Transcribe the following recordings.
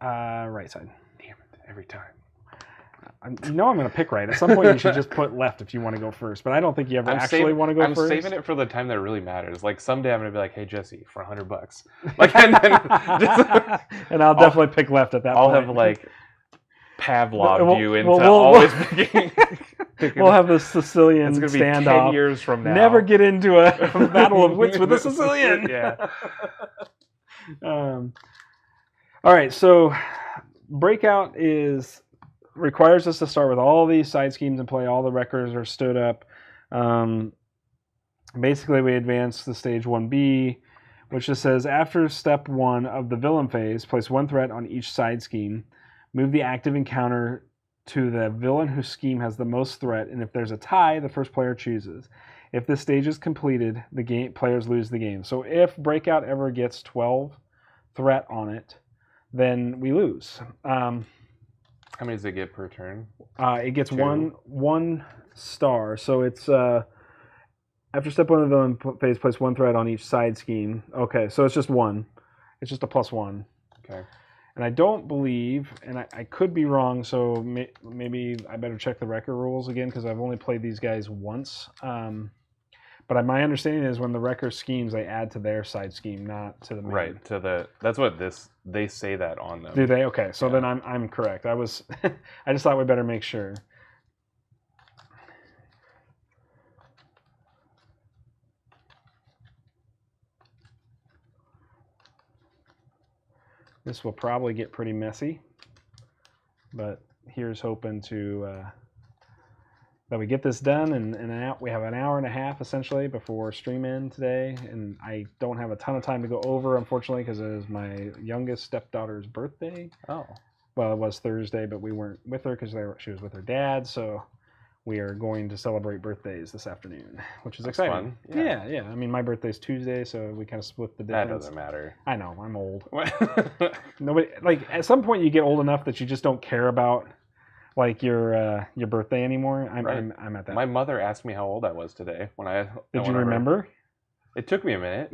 Right side. Damn it, every time. You know I'm going to pick right. At some point, you should just put left if you want to go first. But I don't think you ever actually want to go first. I'm saving it for the time that really matters. Like someday I'm going to be like, hey, Jesse, for $100. Like, and and I'll definitely pick left at that point. I'll have like Pavlov you into always picking. We'll have the Sicilian it's gonna be standoff. 10 years from now. Never get into a battle of wits with a Sicilian. Yeah. All right, so Breakout requires us to start with all these side schemes and play. All the records are stood up. Basically, we advance to stage 1B, which just says, after step 1 of the villain phase, place 1 threat on each side scheme. Move the active encounter to the villain whose scheme has the most threat, and if there's a tie, the first player chooses. If this stage is completed, players lose the game. So if Breakout ever gets 12 threat on it, then we lose. How many does it get per turn? It gets one star. So it's after step 1 of the villain phase, place 1 threat on each side scheme. Okay, so it's just 1. It's just a +1. Okay. And I don't believe, and I could be wrong, so maybe I better check the record rules again because I've only played these guys once. But my understanding is when the record schemes, they add to their side scheme, not to the main. Right, that's what they say that on them. Do they? Okay, so then I'm correct. I just thought we better make sure. This will probably get pretty messy, but here's hoping that we get this done and we have an hour and a half essentially before stream end today, and I don't have a ton of time to go over, unfortunately, because it is my youngest stepdaughter's birthday. Oh. Well, it was Thursday, but we weren't with her because she was with her dad, so we are going to celebrate birthdays this afternoon, which is exciting. Fun. Yeah. I mean, my birthday's Tuesday, so we kind of split the difference. That doesn't matter. I know, I'm old. Nobody, like, at some point you get old enough that you just don't care about like your birthday anymore. I'm at that. My mother asked me how old I was today when I Did you remember? It took me a minute.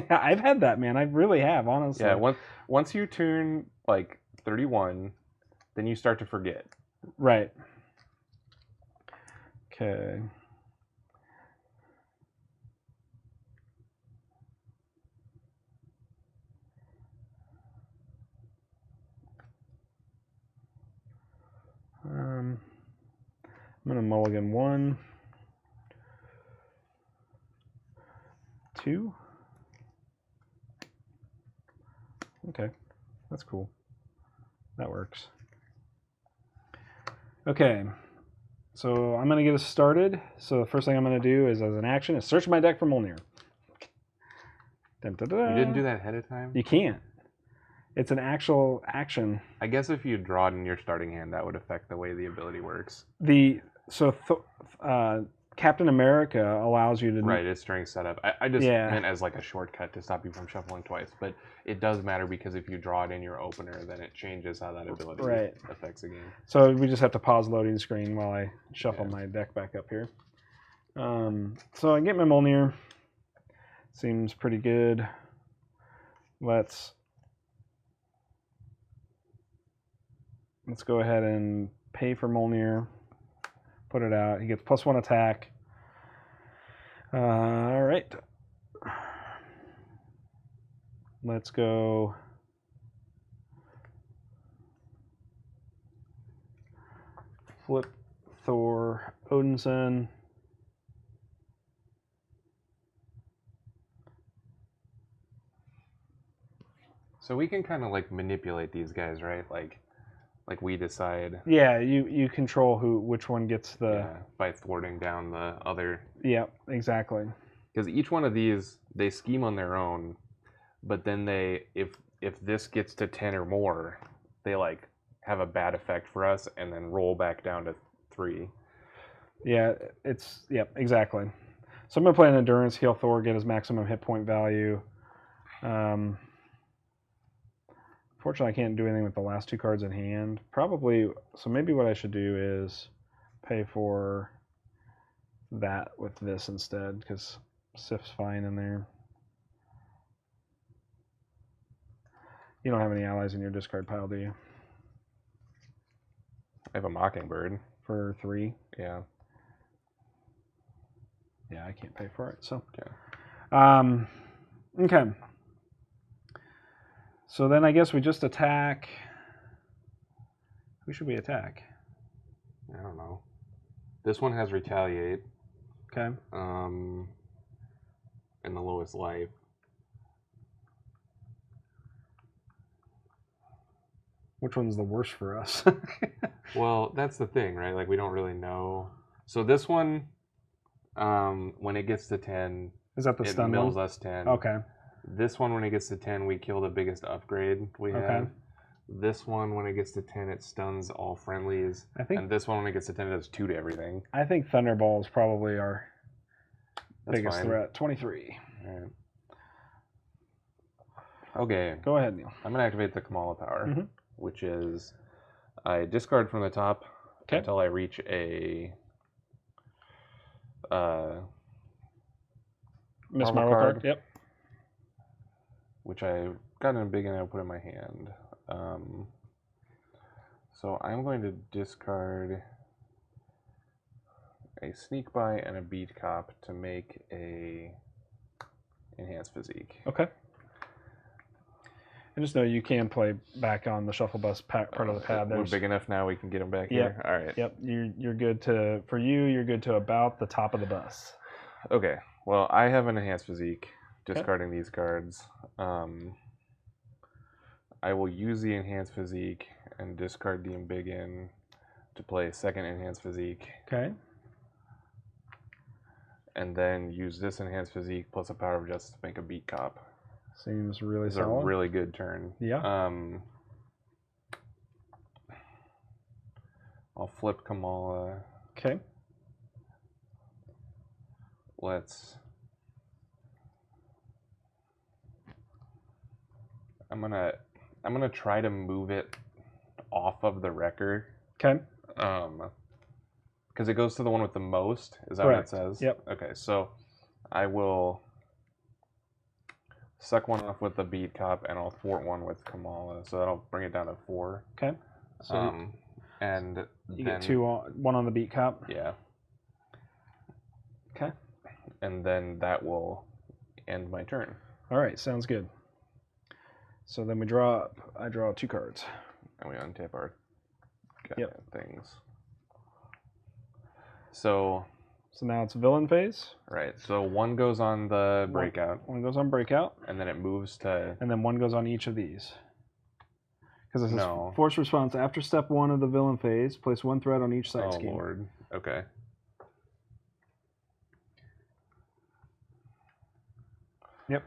I've had that, man. I really have, honestly. Yeah, once you turn like 31, then you start to forget. Right. Okay. I'm going to mulligan 1, 2. Okay, that's cool. That works. Okay, so I'm going to get us started. So the first thing I'm going to do is, as an action, is search my deck for Mjolnir. Dun, dun, dun. You didn't do that ahead of time? You can't. It's an actual action. I guess if you draw it in your starting hand, that would affect the way the ability works. Captain America allows you to... Right, it's during setup. I just meant as like a shortcut to stop you from shuffling twice. But it does matter because if you draw it in your opener, then it changes how that ability affects the game. So we just have to pause loading screen while I shuffle my deck back up here. So I get my Mjolnir. Seems pretty good. Let's go ahead and pay for Mjolnir. Put it out. He gets +1 attack. All right. Let's go. Flip Thor Odinson. So we can kind of like manipulate these guys, right? Like we decide. Yeah, you control which one gets the by thwarting down the other. Yeah, exactly. Because each one of these, they scheme on their own, but then if this gets to 10 or more, they like have a bad effect for us and then roll back down to 3. Yeah, exactly. So I'm gonna play an endurance, heal Thor, get his maximum hit point value. Fortunately, I can't do anything with the last 2 cards in hand. Probably, so maybe what I should do is pay for that with this instead, because Sif's fine in there. You don't have any allies in your discard pile, do you? I have a Mockingbird. For 3? Yeah. Yeah, I can't pay for it, so. Okay. Okay. So then I guess we just attack. Who should we attack? I don't know. This one has Retaliate. Okay. And the lowest life. Which one's the worst for us? Well, that's the thing, right? Like, we don't really know. So this one, when it gets to 10, Is that the it stun mills one? us 10. Okay. This one, when it gets to 10, we kill the biggest upgrade we have. This one, when it gets to 10, it stuns all friendlies. And this one, when it gets to 10, it does 2 to everything. I think Thunderball is probably our biggest fine. threat. 23. All right. Okay. Go ahead, Neil. I'm going to activate the Kamala power, Mhm. which is I discard from the top until I reach a Miss Marvel card. Yep. Which I got in a big and I put in my hand. So I'm going to discard a Sneak By and a Beat Cop to make a Enhanced Physique. Okay. And just know you can play back on the Shuffle Bus part of the pad. We're big enough now we can get them back here? All right. Yep. You're good to, for you, you're good to about the top of the bus. Okay. Well, I have an Enhanced Physique, discarding these cards. I will use the Enhanced Physique and discard the Embiggen to play a second Enhanced Physique. Okay. And then use this Enhanced Physique plus a Power of Justice to make a Beat Cop. Seems really It's solid. a really good turn. Yeah. I'll flip Kamala. Okay. I'm gonna try to move it off of the record. Okay. Because it goes to the one with the most. Is that Correct. what it says? Yep. Okay, so I will suck one off with the Beat Cop, and I'll thwart one with Kamala. So that'll bring it down to 4. Okay. So and you then, get 2 one on the Beat Cop. Yeah. Okay. And then that will end my turn. All right. Sounds good. So then we draw up. I draw 2 cards. And we untap our things. So now it's villain phase. Right. So 1 goes on the breakout. 1 goes on breakout. And then it moves to... And then 1 goes on each of these. Because it says No. force response after step 1 of the villain phase. Place 1 threat on each side scheme. Oh, Lord. Okay. Yep.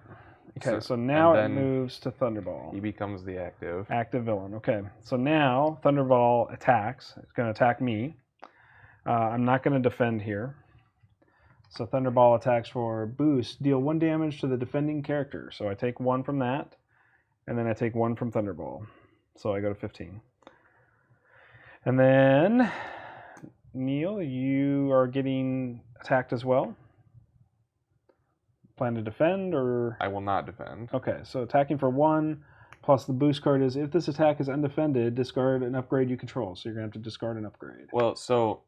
Okay, so now it moves to Thunderball. He becomes the active. Active villain. Okay, so now Thunderball attacks. It's going to attack me. I'm not going to defend here. So Thunderball attacks for boost. Deal 1 damage to the defending character. So I take 1 from that, and then I take 1 from Thunderball. So I go to 15. And then, Neil, you are getting attacked as well. Plan to defend, or? I will not defend. Okay, so attacking for 1, plus the boost card is, if this attack is undefended, discard an upgrade you control. So you're going to have to discard an upgrade. Well, so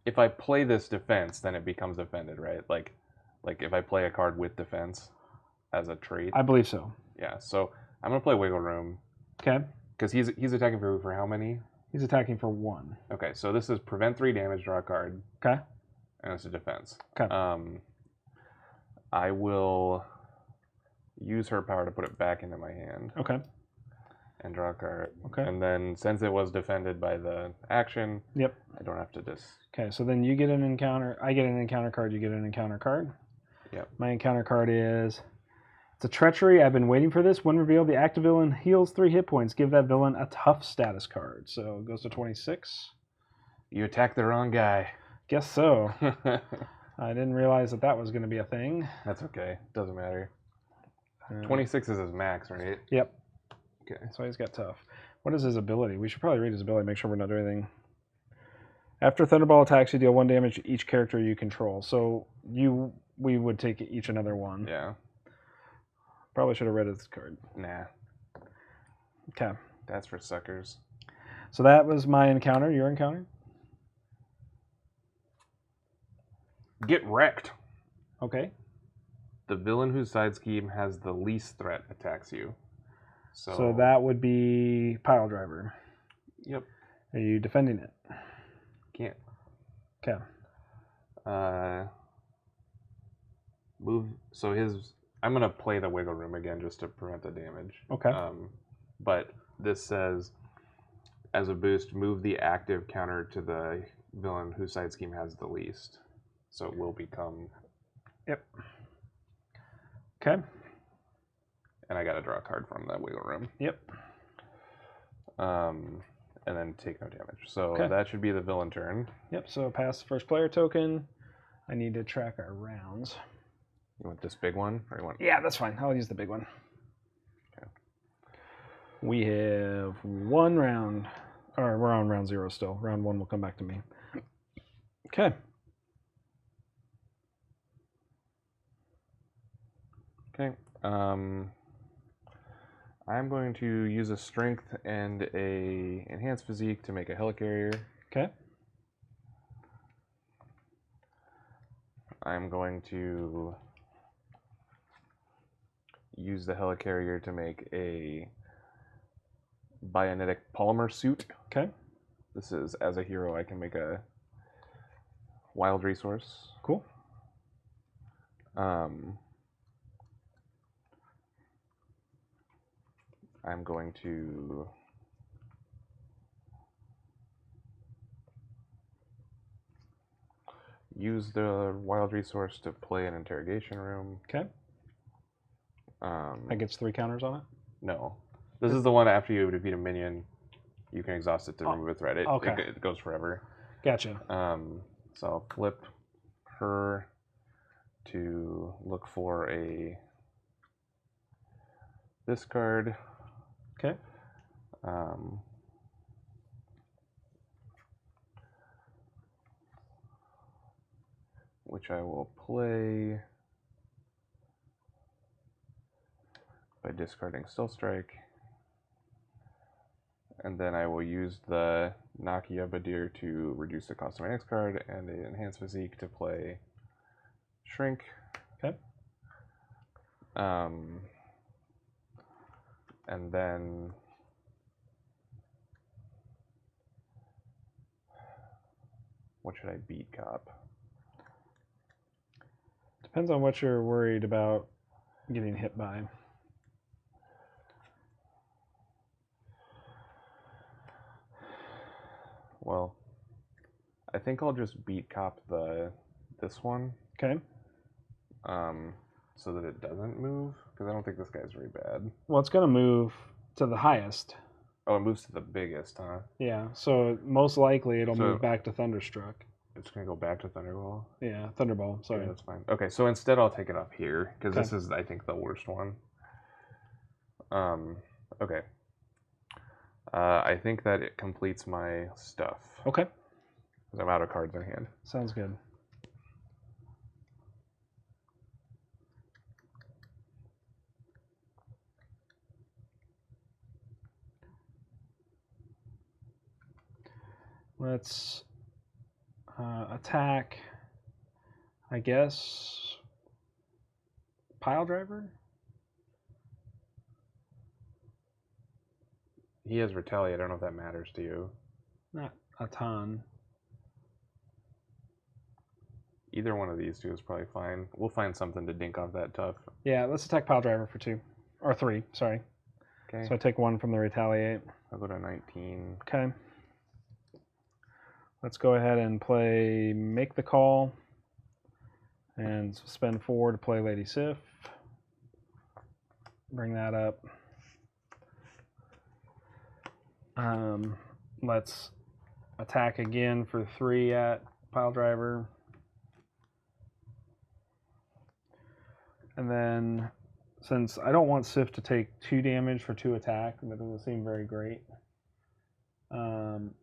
if I play this defense, then it becomes defended, right? Like if I play a card with defense as a trait. I believe so. Yeah, so I'm going to play Wiggle Room. Okay. Because he's attacking for how many? He's attacking for 1. Okay, so this is prevent 3 damage, draw a card. Okay. And it's a defense. Okay. I will use her power to put it back into my hand. Okay. And draw a card. Okay. And then since it was defended by the action, yep, I don't have to just... Okay, so then you get an encounter. I get an encounter card. You get an encounter card. Yep. My encounter card is... It's a treachery. I've been waiting for this. When revealed, the active villain heals 3 hit points. Give that villain a tough status card. So it goes to 26. You attacked the wrong guy. Guess so. I didn't realize that was going to be a thing. That's okay. Doesn't matter. 26 is his max, right? Yep. Okay. So he's got tough. What is his ability? We should probably read his ability, make sure we're not doing anything. After Thunderball attacks, you deal 1 damage to each character you control. So we would take each another 1. Yeah. Probably should have read this card. Nah, Okay. that's for suckers. So that was my encounter. Your encounter? Get wrecked. Okay. The villain whose side scheme has the least threat attacks you. So that would be Pile Driver. Yep. Are you defending it? Can't. Okay. Move. So his. I'm gonna play the wiggle room again just to prevent the damage. Okay. But this says, as a boost, move the active counter to the villain whose side scheme has the least. So it will become. Yep. Okay. And I got to draw a card from that wiggle room. Yep. And then take no damage. So Okay. that should be the villain turn. Yep. So pass the first player token. I need to track our rounds. You want this big one, or you want? Yeah, that's fine. I'll use the big one. Okay. We have one round, or we're on round 0 still. Round 1 will come back to me. Okay. Okay. I'm going to use a strength and a enhanced physique to make a helicarrier. Okay. I'm going to use the helicarrier to make a bionetic polymer suit. Okay. This is, as a hero, I can make a wild resource. Cool. I'm going to use the wild resource to play an interrogation room. Okay. That gets 3 counters on it? No. This is the one after you defeat a minion, you can exhaust it to remove a threat. It goes forever. Gotcha. So I'll flip her to look for this card. Okay. Which I will play by discarding Stealth Strike. And then I will use the Nakia Badir to reduce the cost of my next card and an Enhanced Physique to play Shrink. Okay. And then what should I beat, Cop? Depends on what you're worried about getting hit by. Well, I think I'll just beat Cop this one. Okay. So that it doesn't move, because I don't think this guy's very bad. Well, it's going to move to the highest. Oh, it moves to the biggest, huh? Yeah, so most likely it'll move back to Thunderstruck. It's going to go back to Thunderball? Yeah, Thunderball, sorry. Yeah, that's fine. Okay, so instead I'll take it off here, because this is, I think, the worst one. Okay. I think that it completes my stuff. Okay. Because I'm out of cards in hand. Sounds good. Let's attack, I guess, Pile Driver? He has Retaliate. I don't know if that matters to you. Not a ton. Either one of these two is probably fine. We'll find something to dink off that tough. Yeah, let's attack Pile Driver for 2. Or 3, sorry. Okay. So I take 1 from the Retaliate. I'll go to 19. Okay. Let's go ahead and play Make the Call. And spend 4 to play Lady Sif. Bring that up. Let's attack again for 3 at Pile Driver. And then, since I don't want Sif to take 2 damage for 2 attack, that doesn't seem very great.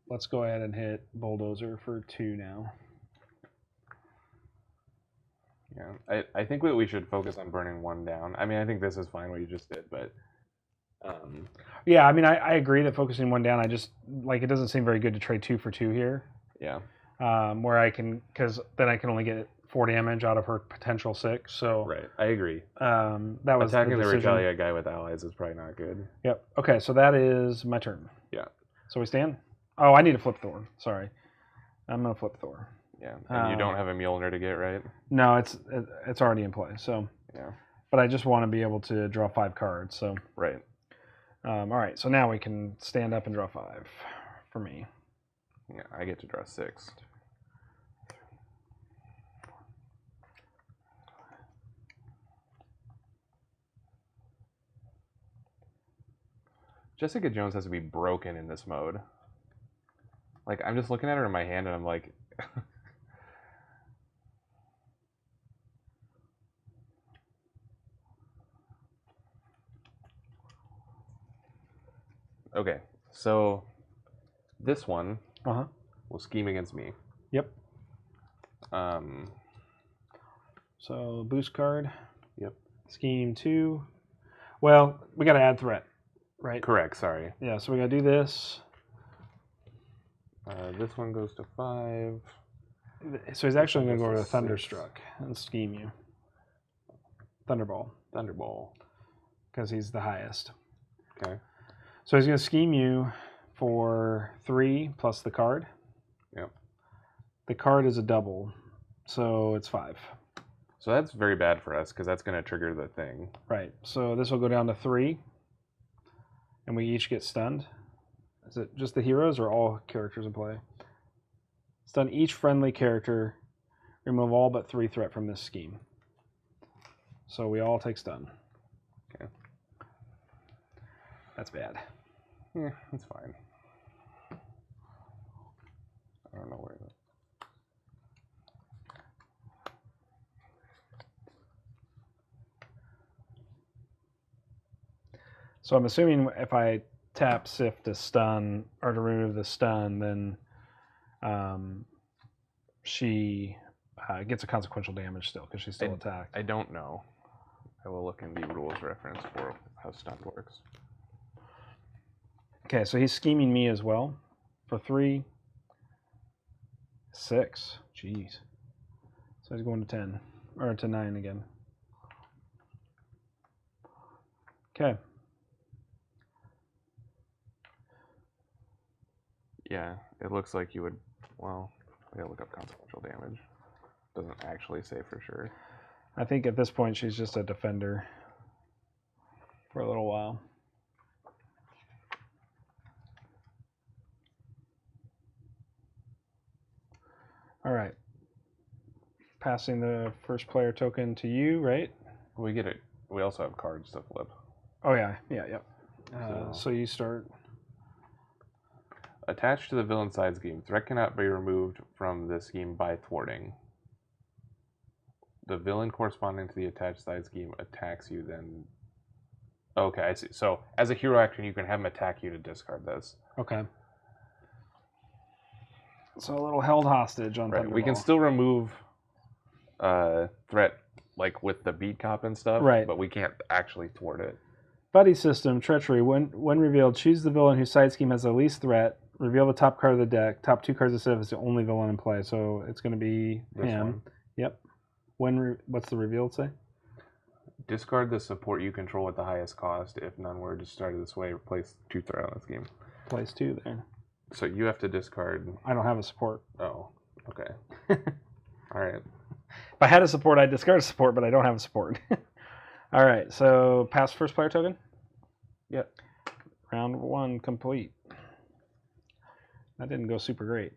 Let's go ahead and hit Bulldozer for 2 now. Yeah, I think that we should focus on burning one down. I mean, I think this is fine what you just did, but Yeah, I mean, I agree that focusing one down, I just like it doesn't seem very good to trade 2 for 2 here. yeah, Where I can, because then I can only get 4 damage out of her potential 6. So right. I agree. that was Attacking the the decision. Regalia guy with allies is probably not good. Yep. Okay, so that is my turn. Yeah. So we stand. Oh, I need to flip Thor. Sorry, I'm gonna flip Thor. Yeah, and you don't have a Mjolnir to get, right? No, it's already in play. So Yeah. but I just want to be able to draw 5 cards. So Right. all right, so now we can stand up and draw 5 for me. Yeah, I get to draw 6. Jessica Jones has to be broken in this mode. Like, I'm just looking at her in my hand and I'm like... Okay, so this one will scheme against me. Yep. Um, So boost card. Yep. Scheme 2. Well, we got to add threat, right? Correct, sorry. Yeah, so we got to do this. This one goes to 5. So he's actually going to go goes to to 6. Thunderstruck and scheme you. Thunderball, Thunderball. because he's the highest. Okay. So he's going to scheme you for 3 plus the card. Yep. The card is a double, so it's 5. So that's very bad for us because that's going to trigger the thing. Right. So this will go down to 3, and we each get stunned. Is it just the heroes or all characters in play? Stun each friendly character. Remove all but 3 threat from this scheme. So we all take stun. Okay. That's bad. Yeah, that's fine. I don't know where that. So I'm assuming if I tap Sif to stun or to remove the stun, then she gets a consequential damage still because she's still attacked. I don't know. I will look in the rules reference for how stun works. Okay, so he's scheming me as well for 3, 6. Jeez. So he's going to 10 or to 9 again. Okay. Yeah, it looks like you would. Well, I gotta look up consequential damage. Doesn't actually say for sure. I think at this point she's just a defender for a little while. All right. Passing the first player token to you, right? We get it. We also have cards to flip. Oh, yeah. Yep. So you start. Attached to the villain side scheme, threat cannot be removed from this scheme by thwarting. The villain corresponding to the attached side scheme attacks you then. Okay, I see. So as a hero action, you can have him attack you to discard this. Okay. So a little held hostage on Right. Thunderball. We can still remove threat like with the beat cop and stuff. Right. But we can't actually thwart it. Buddy system, treachery. When revealed, choose the villain whose side scheme has the least threat. Reveal the top card of the deck. Top 2 cards instead if it's the only villain in play. So it's going to be This him. one. Yep. What's the reveal say? Discard the support you control at the highest cost. If none were discarded this way, replace 2 threat on this game. Place 2 there. So you have to discard. I don't have a support. Oh, okay. All right. If I had a support, I'd discard a support, but I don't have a support. All right, so pass first player token? Yep. Round 1 complete. That didn't go super great.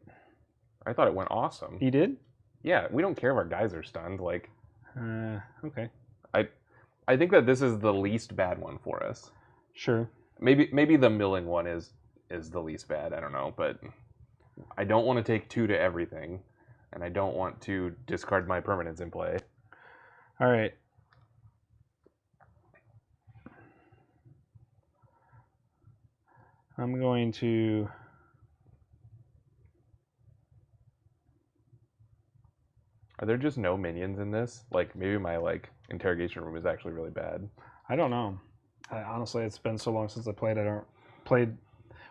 I thought it went awesome. You did? Yeah, we don't care if our guys are stunned. Like, okay. I think that this is the least bad one for us. Sure. Maybe the milling one is the least bad. I don't know, but I don't want to take 2 to everything, and I don't want to discard my permanents in play. All right. I'm going to... Are there just no minions in this? Like maybe my like interrogation room is actually really bad. I don't know. Honestly, it's been so long since I played. Well,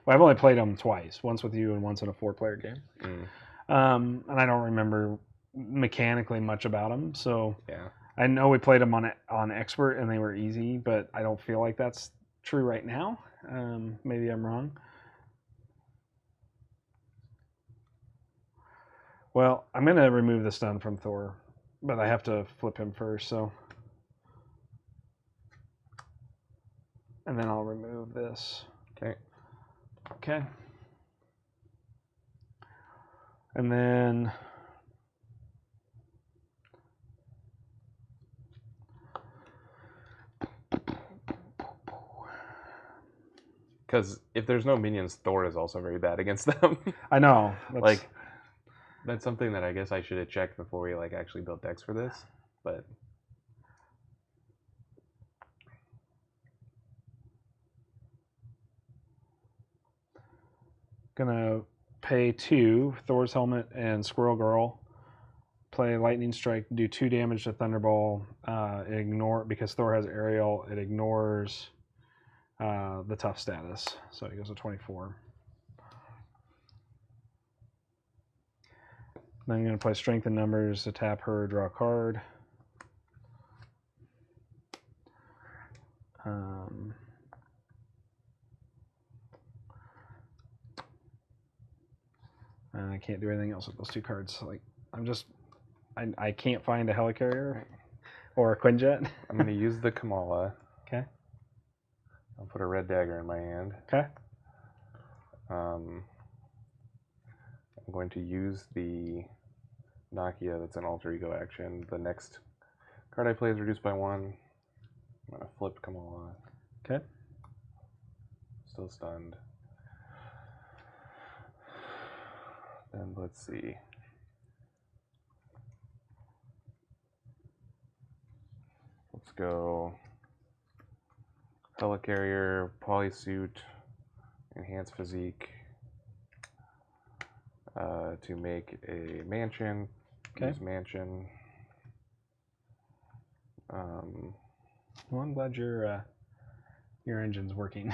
I've only played them twice. Once with you and once in a 4-player game. And I don't remember mechanically much about them. So Yeah. I know we played them on expert and they were easy, but I don't feel like that's true right now. Maybe I'm wrong. Well, I'm going to remove the stun from Thor, but I have to flip him first, so. And then I'll remove this. Okay. Okay. And then Because if there's no minions, Thor is also very bad against them. I know. Like that's something that I guess I should have checked before we like actually built decks for this. But gonna pay 2 Thor's helmet and Squirrel Girl. Play Lightning Strike, do 2 damage to Thunderball. Ignore because Thor has aerial. It ignores the tough status, so he goes to 24. Then I'm going to play Strength in Numbers to tap her, draw a card. And I can't do anything else with those 2 cards. Like I can't find a Helicarrier or a Quinjet. I'm going to use the Kamala. Okay. I'll put a red dagger in my hand. Okay. I'm going to use the Nakia that's an alter ego action. The next card I play is reduced by 1. I'm going to flip Kamala. Okay. Still stunned. And let's see. Let's go Helicarrier, Polysuit, Enhanced Physique to make a mansion. Okay. Use mansion. Well, I'm glad your engine's working.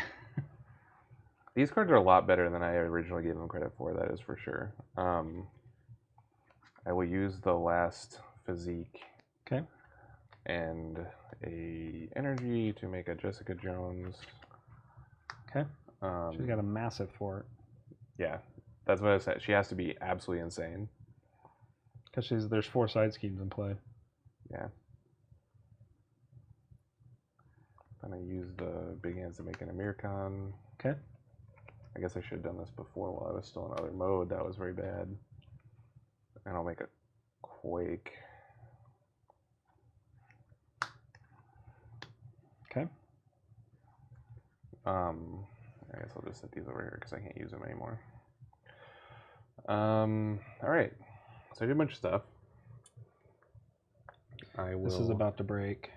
These cards are a lot better than I originally gave them credit for, that is for sure. I will use the last Physique. Okay. And a energy to make a Jessica Jones. Okay. She's got a massive fort. Yeah, that's what I said. She has to be absolutely insane. Because there's 4 side schemes in play. Yeah. I'm gonna use the big hands to make an Amirkan. Okay. I guess I should have done this before while I was still in other mode. That was very bad. And I'll make a Quake. Okay. I guess I'll just set these over here because I can't use them anymore. All right. So I did a bunch of stuff. This is about to break.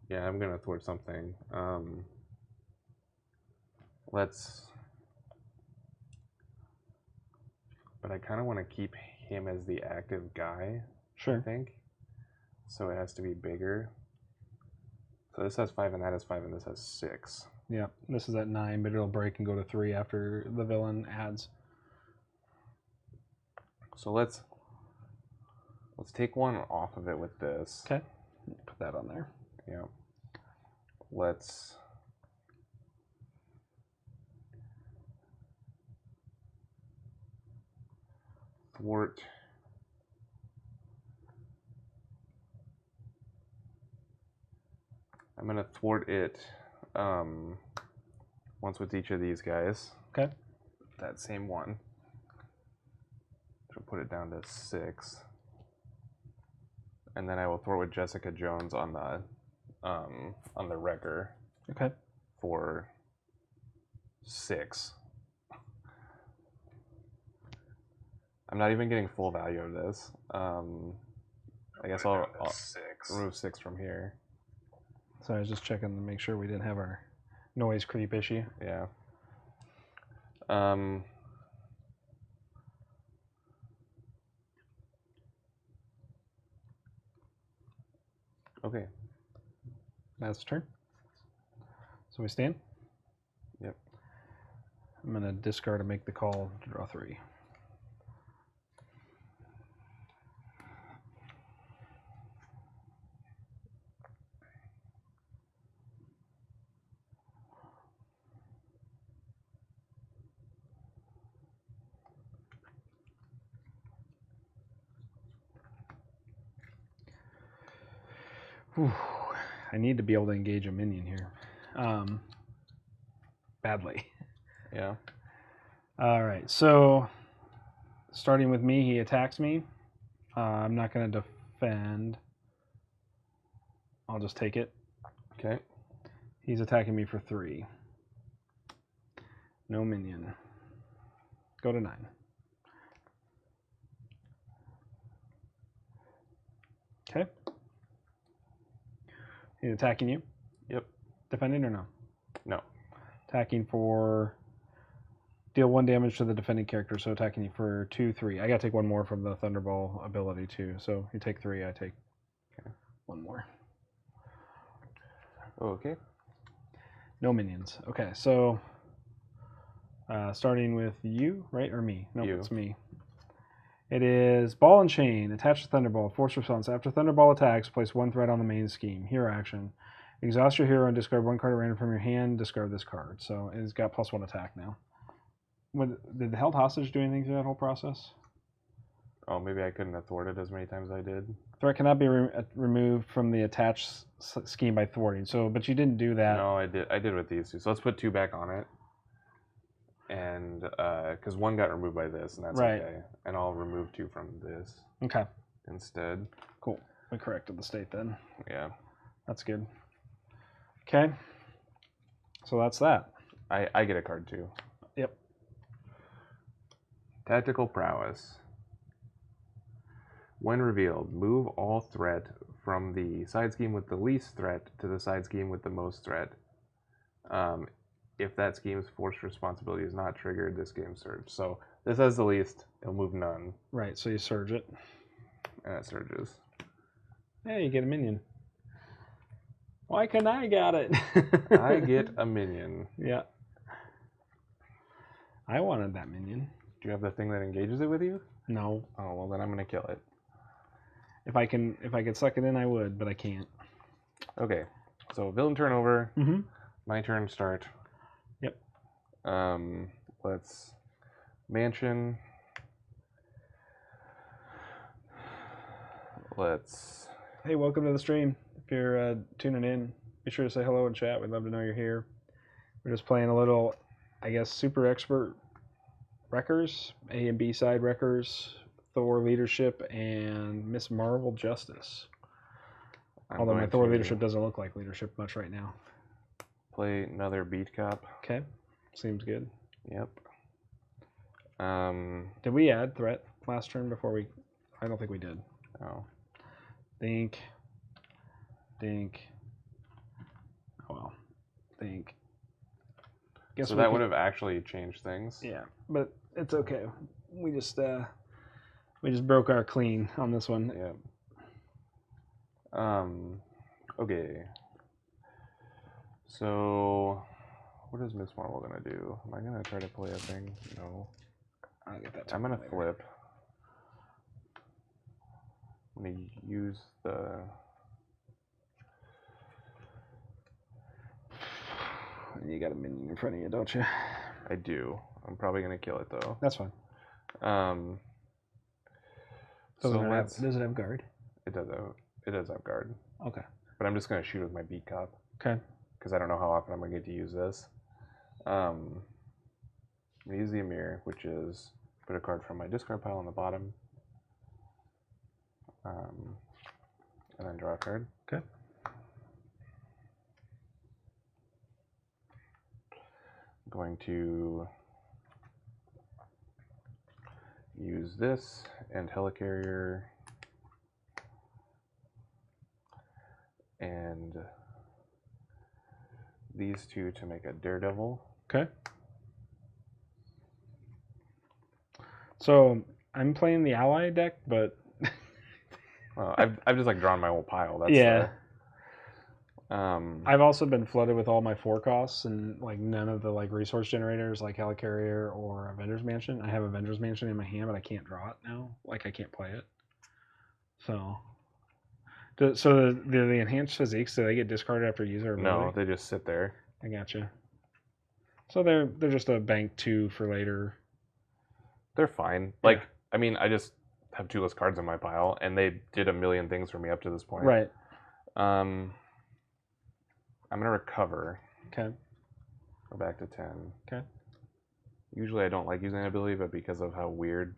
Yeah, I'm gonna thwart something. But I kind of want to keep him as the active guy. Sure. I think. So it has to be bigger. So this has 5 and that has 5 and this has 6. Yeah, this is at 9, but it'll break and go to 3 after the villain adds. So let's take 1 off of it with this. Okay. Put that on there. Yeah. Let's thwart. I'm gonna thwart it once with each of these guys. Okay. That same one. I'll put it down to 6. And then I will thwart with Jessica Jones on the wrecker. Okay. For 6. I'm not even getting full value of this. I guess I'll remove 6 from here. So I was just checking to make sure we didn't have our noise creep issue. Yeah. Okay. That's turn. So we stand. Yep. I'm going to discard and make the call to draw 3. Whew. I need to be able to engage a minion here. Badly. Yeah. All right, so starting with me, he attacks me. I'm not going to defend. I'll just take it. Okay. He's attacking me for 3. No minion. Go to 9. Okay. He's attacking you. Yep. Defending or no? No. Attacking for deal 1 damage to the defending character, so attacking you for 2, 3. I gotta take 1 more from the Thunderball ability too. So you take 3, I take 1 more. Okay. No minions. Okay, so starting with you, right? Or me? No, You. it's me. It is Ball and Chain. Attach to Thunderball. Force response. After Thunderball attacks, place 1 threat on the main scheme. Hero action. Exhaust your hero and discard 1 card at random from your hand. Discard this card. So it's got +1 attack now. Did the held hostage do anything through that whole process? Oh, maybe I couldn't have thwarted as many times as I did. Threat cannot be removed from the attached scheme by thwarting. So, but you didn't do that. No, I did. I did with these 2. So let's put 2 back on it. And because 1 got removed by this, and that's Right. okay. And I'll remove 2 from this Okay. instead. Cool. We corrected the state then. Yeah. That's good. Okay. So that's that. I get a card too. Yep. Tactical prowess. When revealed, move all threat from the side scheme with the least threat to the side scheme with the most threat. If that scheme's forced responsibility is not triggered, this game surges. So this has the least, it'll move none. Right, so you surge it. And it surges. Hey, you get a minion. Why couldn't I got it? I get a minion. Yeah. I wanted that minion. Do you have the thing that engages it with you? No. Oh, well then I'm gonna kill it. If I could suck it in, I would, but I can't. Okay. So villain turn over. Mm-hmm. My turn start. Yep. Let's mansion. Let's. Hey, welcome to the stream. If you're tuning in, be sure to say hello in chat. We'd love to know you're here. We're just playing a little, I guess, super expert wreckers, A and B side wreckers, Thor leadership, and Miss Marvel Justice. Although my Thor leadership doesn't look like leadership much right now. Play another beat cop. Okay, seems good. Yep. Did we add threat last turn before we? I don't think we did. Oh. Think. Oh well. Think. Guess so that would have actually changed things. Yeah, but it's okay. We just broke our clean on this one. Yeah. Okay. So, what is Miss Marvel gonna do? Am I gonna try to play a thing? No. I'll get that. I'm gonna later. flip. I'm gonna use the. You got a minion in front of you, don't you? I do. I'm probably gonna kill it though. That's fine. Does it have guard? It does have guard. Okay. But I'm just gonna shoot with my beat cop. Okay. Because I don't know how often I'm gonna get to use this. I'm gonna use the Amir, which is put a card from my discard pile on the bottom. And then draw a card. Okay. I'm going to use this and Helicarrier and these 2 to make a Daredevil. Okay. So I'm playing the ally deck, but Well, I've just like drawn my whole pile. That's yeah. The, I've also been flooded with all my 4 costs and like none of the like resource generators like Helicarrier or Avengers Mansion. I have Avengers Mansion in my hand, but I can't draw it now. Like I can't play it. So, the enhanced physiques, do they get discarded after user ability? no, they just sit there. I gotcha. So they're just a bank 2 for later. They're fine. Like I mean, I just have 2 less cards in my pile, and they did a million things for me up to this point. Right. I'm gonna recover. Okay. Go back to 10. Okay. Usually I don't like using that ability, but because of how weird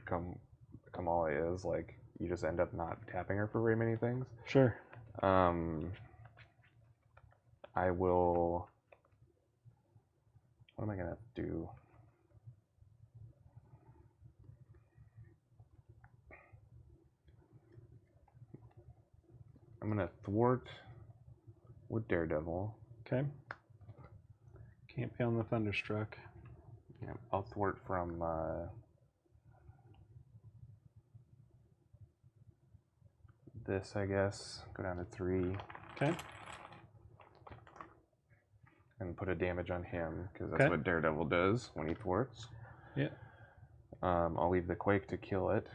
Kamala is, like you just end up not tapping her for very many things. Sure. I will. What am I gonna do? I'm gonna thwart with Daredevil. Okay. Can't be on the Thunderstruck. Yeah, I'll thwart from this, I guess. Go down to 3. Okay. And put a damage on him, because that's Okay. what Daredevil does when he thwarts. Yeah. I'll leave the Quake to kill it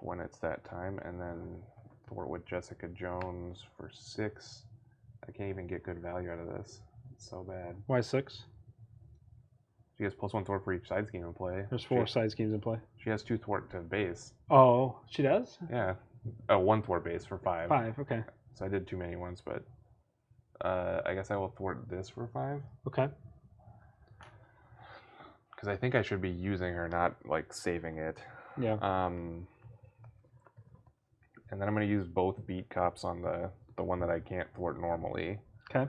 when it's that time, and then thwart with Jessica Jones for 6. I can't even get good value out of this. It's so bad. Why 6? She has +1 thwart for each side scheme in play. There's 4 side schemes in play. She has 2 thwart to base. Oh, she does? Yeah. Oh, 1 thwart base for 5. 5, okay. So I did too many ones, but I guess I will thwart this for 5. Okay. Because I think I should be using her, not like saving it. Yeah. And then I'm going to use both beat cops on the one that I can't thwart normally. Okay.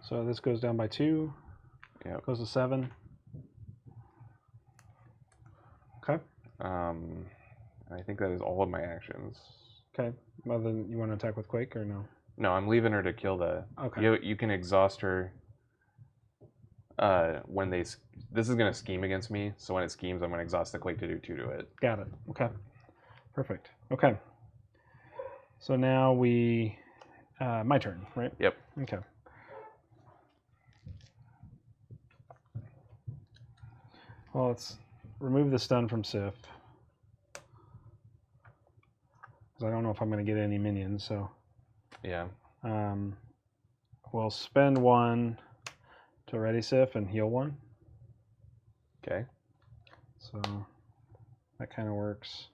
So this goes down by 2. Yep. Goes to 7. Okay. And I think that is all of my actions. Okay. Well, then you want to attack with Quake or no? No, I'm leaving her to kill the... Okay. You can exhaust her when they... This is going to scheme against me, so when it schemes, I'm going to exhaust the Quake to do 2 to it. Got it. Okay. Perfect. Okay. So now we... my turn, right? Yep. Okay. Well, let's remove the stun from Sif. Because I don't know if I'm going to get any minions, so... Yeah. We'll spend 1 to ready Sif and heal 1. Okay. So that kind of works.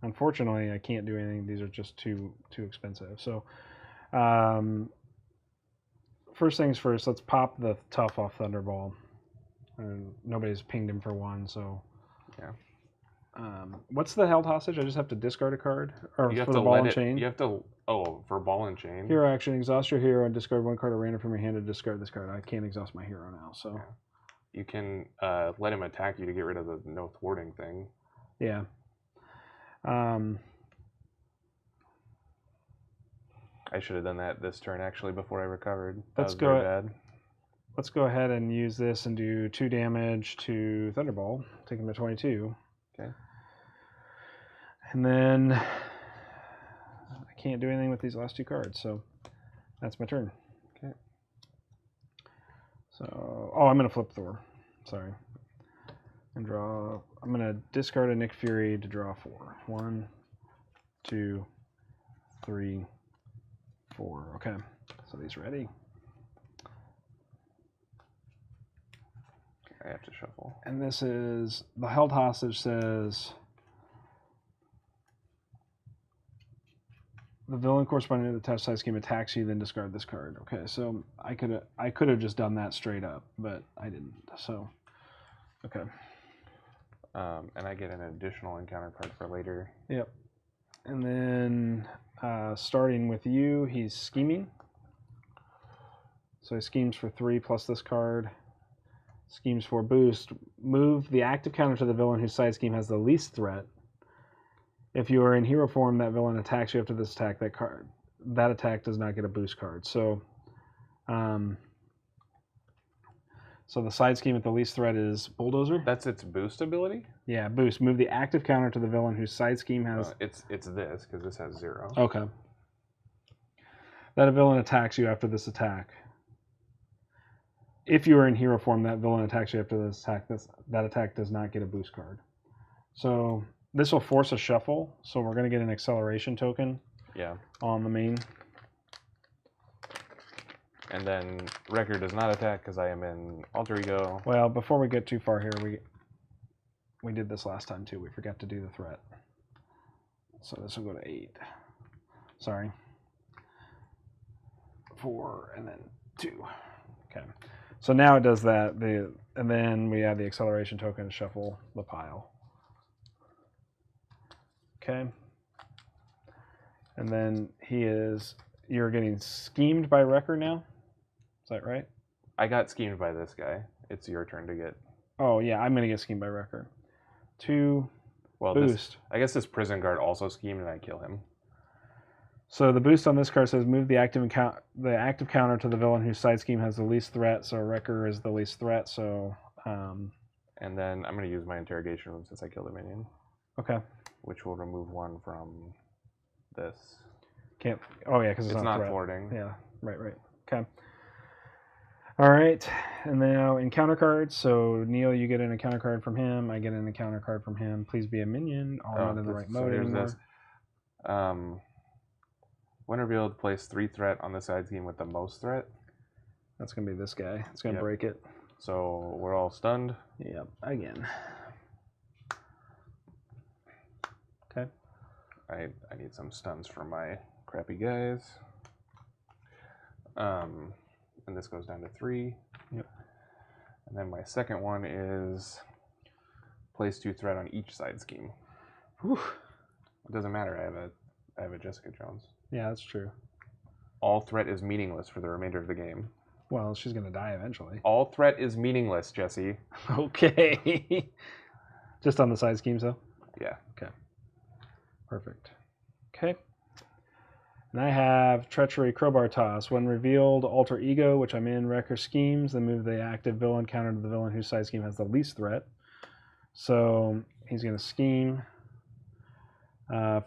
Unfortunately, I can't do anything. These are just too expensive. So first things first, let's pop the tough off Thunderball. And nobody's pinged him for 1, so... Yeah. What's the held hostage? I just have to discard a card? Or You have for to the ball let and it... chain? You have to... Oh, for ball and chain? Hero action, exhaust your hero and discard 1 card at random from your hand to discard this card. I can't exhaust my hero now, so... Yeah. You can let him attack you to get rid of the no thwarting thing. Yeah. I should have done that this turn, actually, before I recovered. That Let's was go very bad. Let's go ahead and use this and do 2 damage to Thunderball. Take him to 22. Okay. And then I can't do anything with these last 2 cards, so that's my turn. Okay. So, oh, I'm going to flip Thor. Sorry. And draw. I'm going to discard a Nick Fury to draw 4. 1, 2, 3, 4. Okay. So these ready. I have to shuffle. And this is, the held hostage says, the villain corresponding to the test side scheme attacks you, then discard this card. Okay, so I could have just done that straight up, but I didn't. So, okay. And I get an additional encounter card for later. Yep. And then starting with you, he's scheming. So he schemes for 3 plus this card. Schemes for boost. Move the active counter to the villain whose side scheme has the least threat. If you are in hero form, that villain attacks you after this attack. That attack does not get a boost card. So So the side scheme with the least threat is Bulldozer. That's its boost ability? Yeah, boost. Move the active counter to the villain whose side scheme has... It's this, because this has 0. Okay. That a villain attacks you after this attack. If you are in hero form, that villain attacks you after this attack. That attack does not get a boost card. So this will force a shuffle, so we're going to get an acceleration token on the main. And then Wrecker does not attack because I am in Alter Ego. Well, before we get too far here, we did this last time too. We forgot to do the threat. So this will go to 8. Sorry. 4 and then 2. Okay. So now it does that. And then we add the acceleration token to shuffle the pile. Okay. And then you're getting schemed by Wrecker now? Is that right? I got schemed by this guy. It's your turn to get... Oh, yeah, I'm going to get schemed by Wrecker. 2, boost. I guess this prison guard also schemed and I kill him. So the boost on this card says move the active counter to the villain whose side scheme has the least threat. So Wrecker is the least threat, so... and then I'm going to use my interrogation room since I killed a minion. Okay. Which will remove 1 from this. Can't... Oh, yeah, because it's not threat. thwarting. Yeah, right. Okay. All right, and now encounter cards. So Neil, you get an encounter card from him. I get an encounter card from him. Please be a minion. All not in the right mode anymore. This. When revealed, place 3 threat on the side scheme with the most threat. That's going to be this guy. It's going to break it. So we're all stunned. Yep, again. Okay. I need some stuns for my crappy guys. And this goes down to 3. Yep. And then my second one is place 2 threat on each side scheme. Whew. It doesn't matter. I have a Jessica Jones. Yeah, that's true. All threat is meaningless for the remainder of the game. Well, she's going to die eventually. All threat is meaningless, Jesse. Okay. Just on the side schemes, though? Yeah. Okay. Perfect. Okay. And I have Treachery Crowbar Toss. When revealed, Alter Ego, which I'm in, Wrecker schemes, then move the active villain counter to the villain whose side scheme has the least threat. So he's going to scheme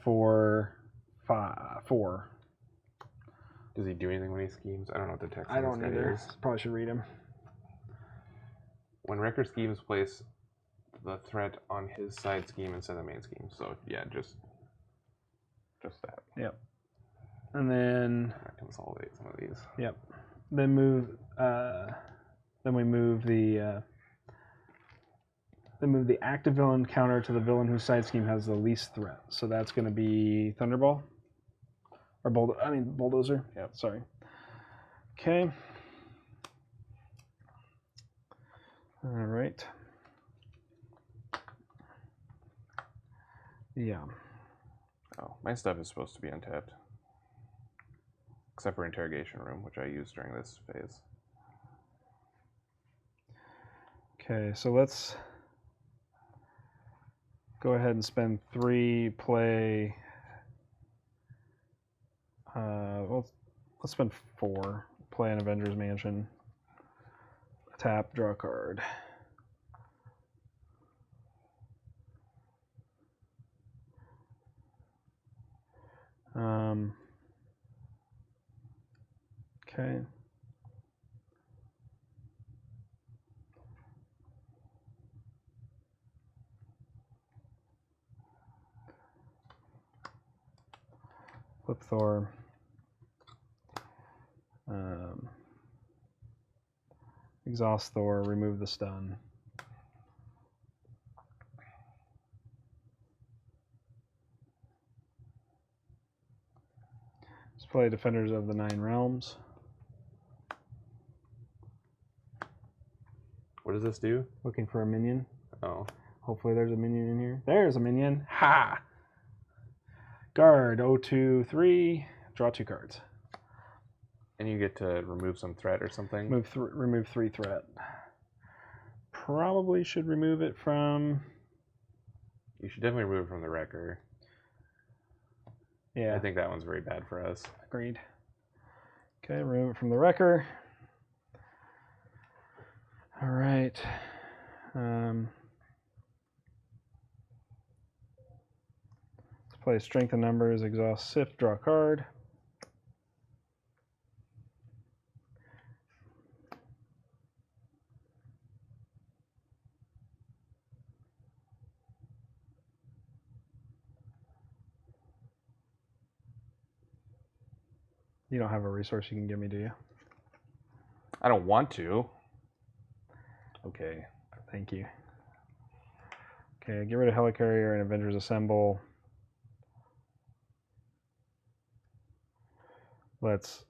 for 4. Does he do anything when he schemes? I don't know what the text I don't either. Probably should read him. When Wrecker schemes, place the threat on his side scheme instead of the main scheme. So yeah, just that. Yep. And then I consolidate some of these. Yep. Then we move the active villain counter to the villain whose side scheme has the least threat. So that's going to be Thunderball or Bulldozer. Yep. Sorry. Okay. All right. Yeah. Oh, my stuff is supposed to be untapped. Except for interrogation room, which I used during this phase. Okay, so let's go ahead and spend 3, play... let's spend 4, play an Avengers Mansion, tap, draw a card. Okay. Flip Thor. Exhaust Thor, remove the stun. Let's play Defenders of the Nine Realms. What does this do? Looking for a minion. Oh. Hopefully there's a minion in here. There's a minion. Ha! Guard, 2, 3. Draw 2 cards. And you get to remove some threat or something? Remove 3 threat. Probably should remove it from... You should definitely remove it from the Wrecker. Yeah. I think that one's very bad for us. Agreed. Okay, remove it from the Wrecker. All right. Let's play Strength in Numbers, exhaust Sif, draw a card. You don't have a resource you can give me, do you? I don't want to. Okay. Thank you. Okay, get rid of Helicarrier and Avengers Assemble. Let's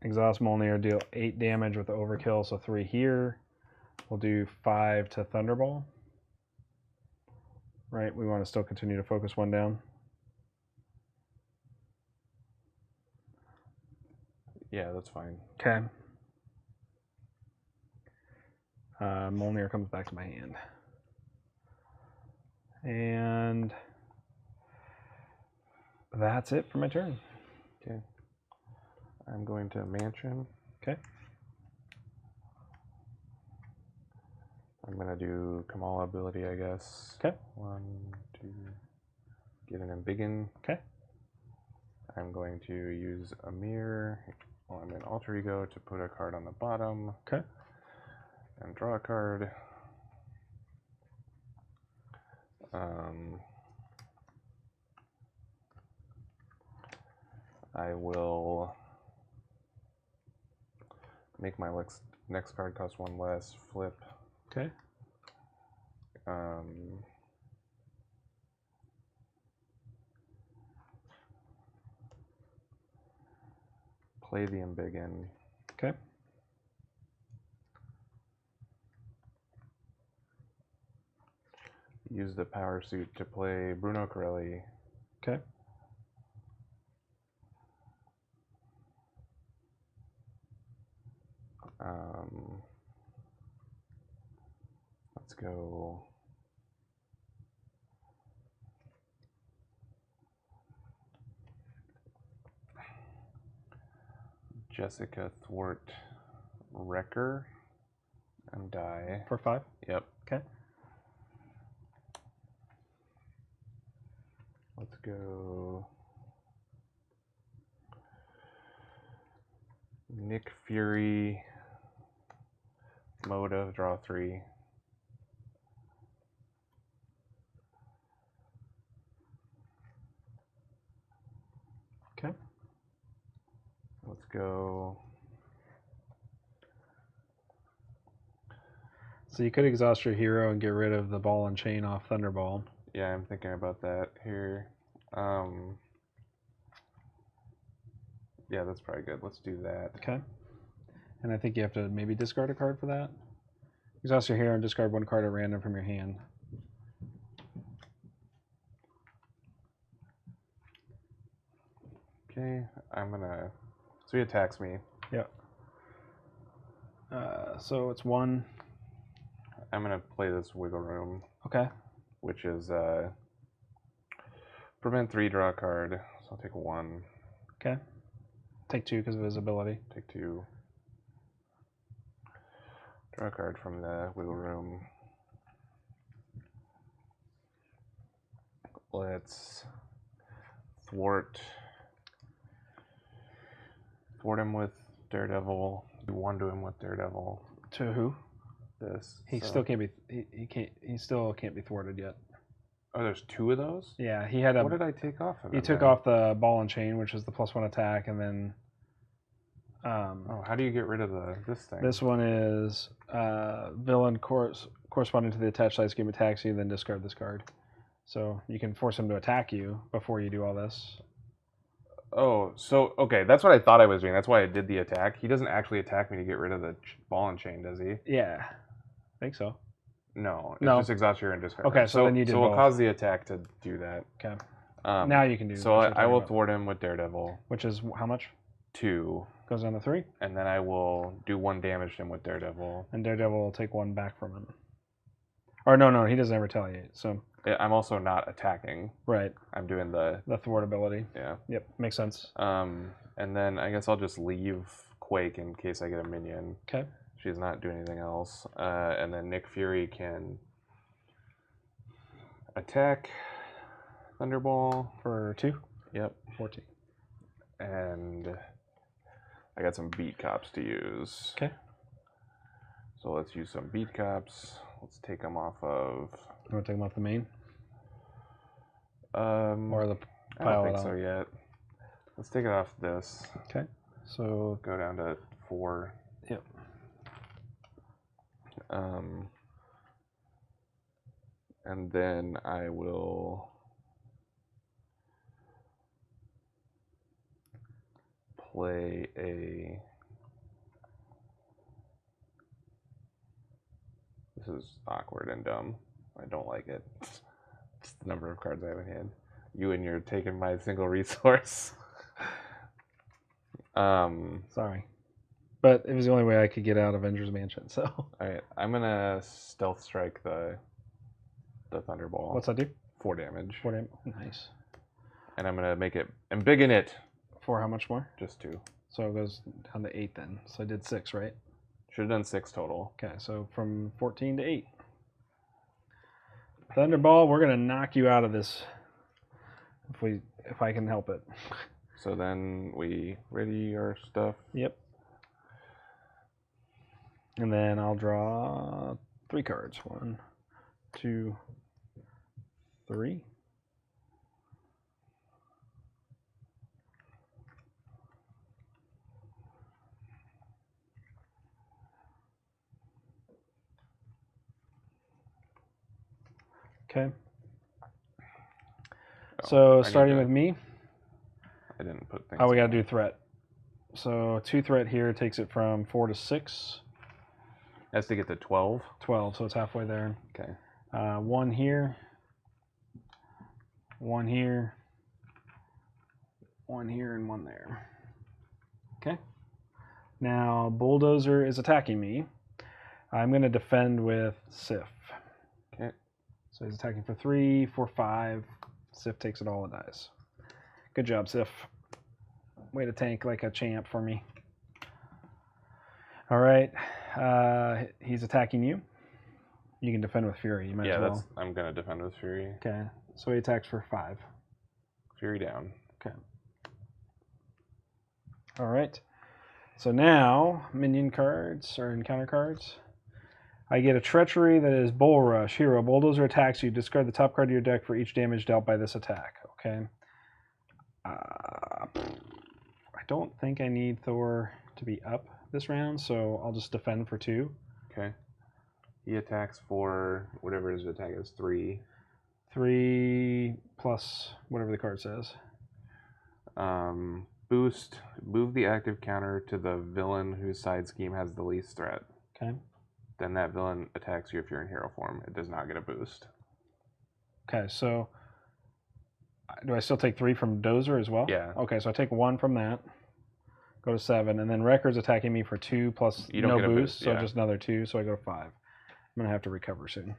exhaust Mjolnir, deal 8 damage with the overkill, so 3 here. We'll do 5 to Thunderball. Right, we want to still continue to focus 1 down. Yeah, that's fine. Okay. Mjolnir comes back to my hand. And that's it for my turn. Okay. I'm going to Mansion. Okay. I'm going to do Kamala ability, I guess. Okay. 1, 2, get an Embiggen. Okay. I'm going to use a mirror on an alter ego to put a card on the bottom. Okay. And draw a card. I will make my next card cost 1 less. Flip. Okay. Play the Embiggen. Okay. Use the power suit to play Bruno Corelli. Okay. Let's go. Jessica Thwart Wrecker and die. For 5? Yep. Okay. Let's go. Nick Fury. Mode of draw 3. Okay. Let's go. So you could exhaust your hero and get rid of the ball and chain off Thunderball. Yeah, I'm thinking about that here. Yeah, that's probably good. Let's do that. Okay. And I think you have to maybe discard a card for that. Exhaust your hero and discard 1 card at random from your hand. Okay, I'm gonna. So he attacks me. Yep. So it's 1. I'm gonna play this Wiggle Room. Okay. Which is prevent 3, draw a card. So I'll take 1. Okay. Take 2 because of his ability. Take 2. Draw a card from the Wiggle Room. Let's thwart him with Daredevil. Do 1 to him with Daredevil. To who? This. He still can't be. He still can't be thwarted yet. Oh, there's 2 of those. Yeah, he had a. What did I take off of him? He took then? off the ball and chain, which is the +1 attack, and then. Oh, how do you get rid of this thing? This one is villain corresponding to the attached side scheme attacks you, then discard this card. So you can force him to attack you before you do all this. Oh, so okay, that's what I thought I was doing. That's why I did the attack. He doesn't actually attack me to get rid of the ball and chain, does he? Yeah, I think so. No, it's No. just exhaust your and discard. Okay, so then you did So we'll both. cause the attack to do that. Okay. Now you can do. So what you're I will talking about. thwart him with Daredevil. Which is how much? 2, Goes down to 3, and then I will do 1 damage to him with Daredevil. and Daredevil will take 1 back from him. Or no, he doesn't retaliate. So I'm also not attacking. right, I'm doing the thwart ability. yeah. Yep, makes sense. And then I guess I'll just leave Quake in case I get a minion. Okay. She's not doing anything else. And then Nick Fury can attack Thunderball. For 2? Yep. 14. And I got some beat cops to use. Okay. So let's use some beat cops. Let's take them off of. You want to take them off the main? Or the I pile don't it think so on? yet. Let's take it off this. Okay. So Go down to 4. Yep. And then I will play a. This is awkward and dumb. I don't like it. It's the number of cards I have in hand. You and you're taking my single resource. Sorry, but it was the only way I could get out Avengers Mansion. So. All right, I'm gonna stealth strike the Thunderball. What's that do? 4 damage. 4 damage. Nice. And I'm gonna make it embiggen it. For how much more? Just 2. So it goes down to 8 then. So I did 6, right? Should have done 6 total. Okay, so from 14 to 8. Thunderball, we're gonna knock you out of this if I can help it. So then we ready our stuff. Yep. And then I'll draw 3 cards. 1, 2, 3. Okay. So starting with me. I didn't put things. Oh, we got to do threat. So 2 threat here takes it from 4 to 6. Has to get to 12. 12, so it's halfway there. Okay. 1 here. 1 here. 1 here and 1 there. Okay. Now Bulldozer is attacking me. I'm going to defend with Sif. Okay. So he's attacking for 3, for 5. Sif takes it all and dies. Good job, Sif. Way to tank like a champ for me. All right. He's attacking you. You can defend with Fury. You might as well. I'm going to defend with Fury. Okay. So he attacks for 5. Fury down. Okay. All right. So now, minion cards or encounter cards. I get a Treachery that is Bull Rush. Hero. Bulldozer attacks you. Discard the top card of your deck for each damage dealt by this attack. Okay. I don't think I need Thor to be up this round, so I'll just defend for 2. Okay. He attacks for whatever his attack is, 3. 3 plus whatever the card says. Boost. Move the active counter to the villain whose side scheme has the least threat. Okay. Then that villain attacks you if you're in hero form. It does not get a boost. Okay, so do I still take 3 from Dozer as well? Yeah. Okay, so I take 1 from that. Go to 7, and then Record's attacking me for 2 plus You don't no get a boost, boost, so yeah. just another 2, so I go to 5. I'm gonna have to recover soon.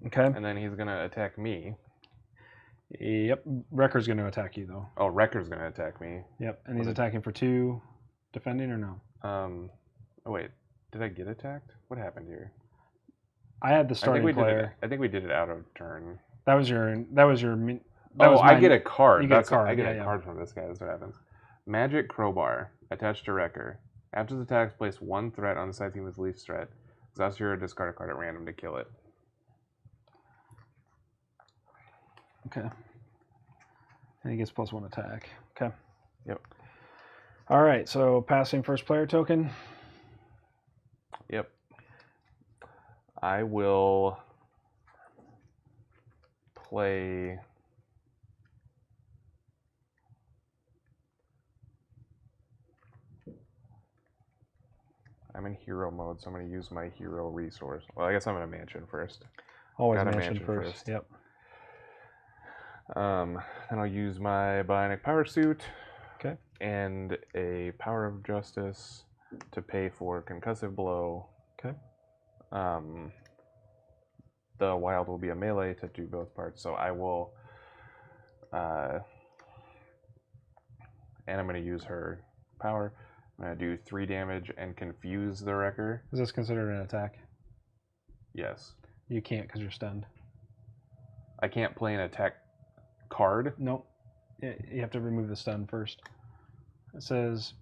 Okay. And then he's gonna attack me. Yep. Record's gonna attack you though. Oh, Wrecker's gonna attack me. Yep, and he's attacking for 2, defending or no? Oh wait, did I get attacked? What happened here? I had the starting player. I think we did it out of turn. That was your. I get a card. You get a card. I get a card from this guy. That's what happens. Magic Crowbar attached to Wrecker. After the attacks, place 1 threat on the side team with least threat. Exhaust your discard a card at random to kill it. Okay. And he gets +1 attack. Okay. Yep. All right. So passing first player token. Yep. I will play. I'm in hero mode, so I'm going to use my hero resource. Well, I guess I'm in a mansion first. Always Got a mansion mansion first. first. Yep. Then I'll use my bionic power suit. Okay. And a power of justice to pay for concussive blow. Okay. The wild will be a melee to do both parts, so I will. And I'm going to use her power. I'm gonna do 3 damage and confuse the wrecker. Is this considered an attack? Yes. You can't because you're stunned. I can't play an attack card. Nope. You have to remove the stun first. It says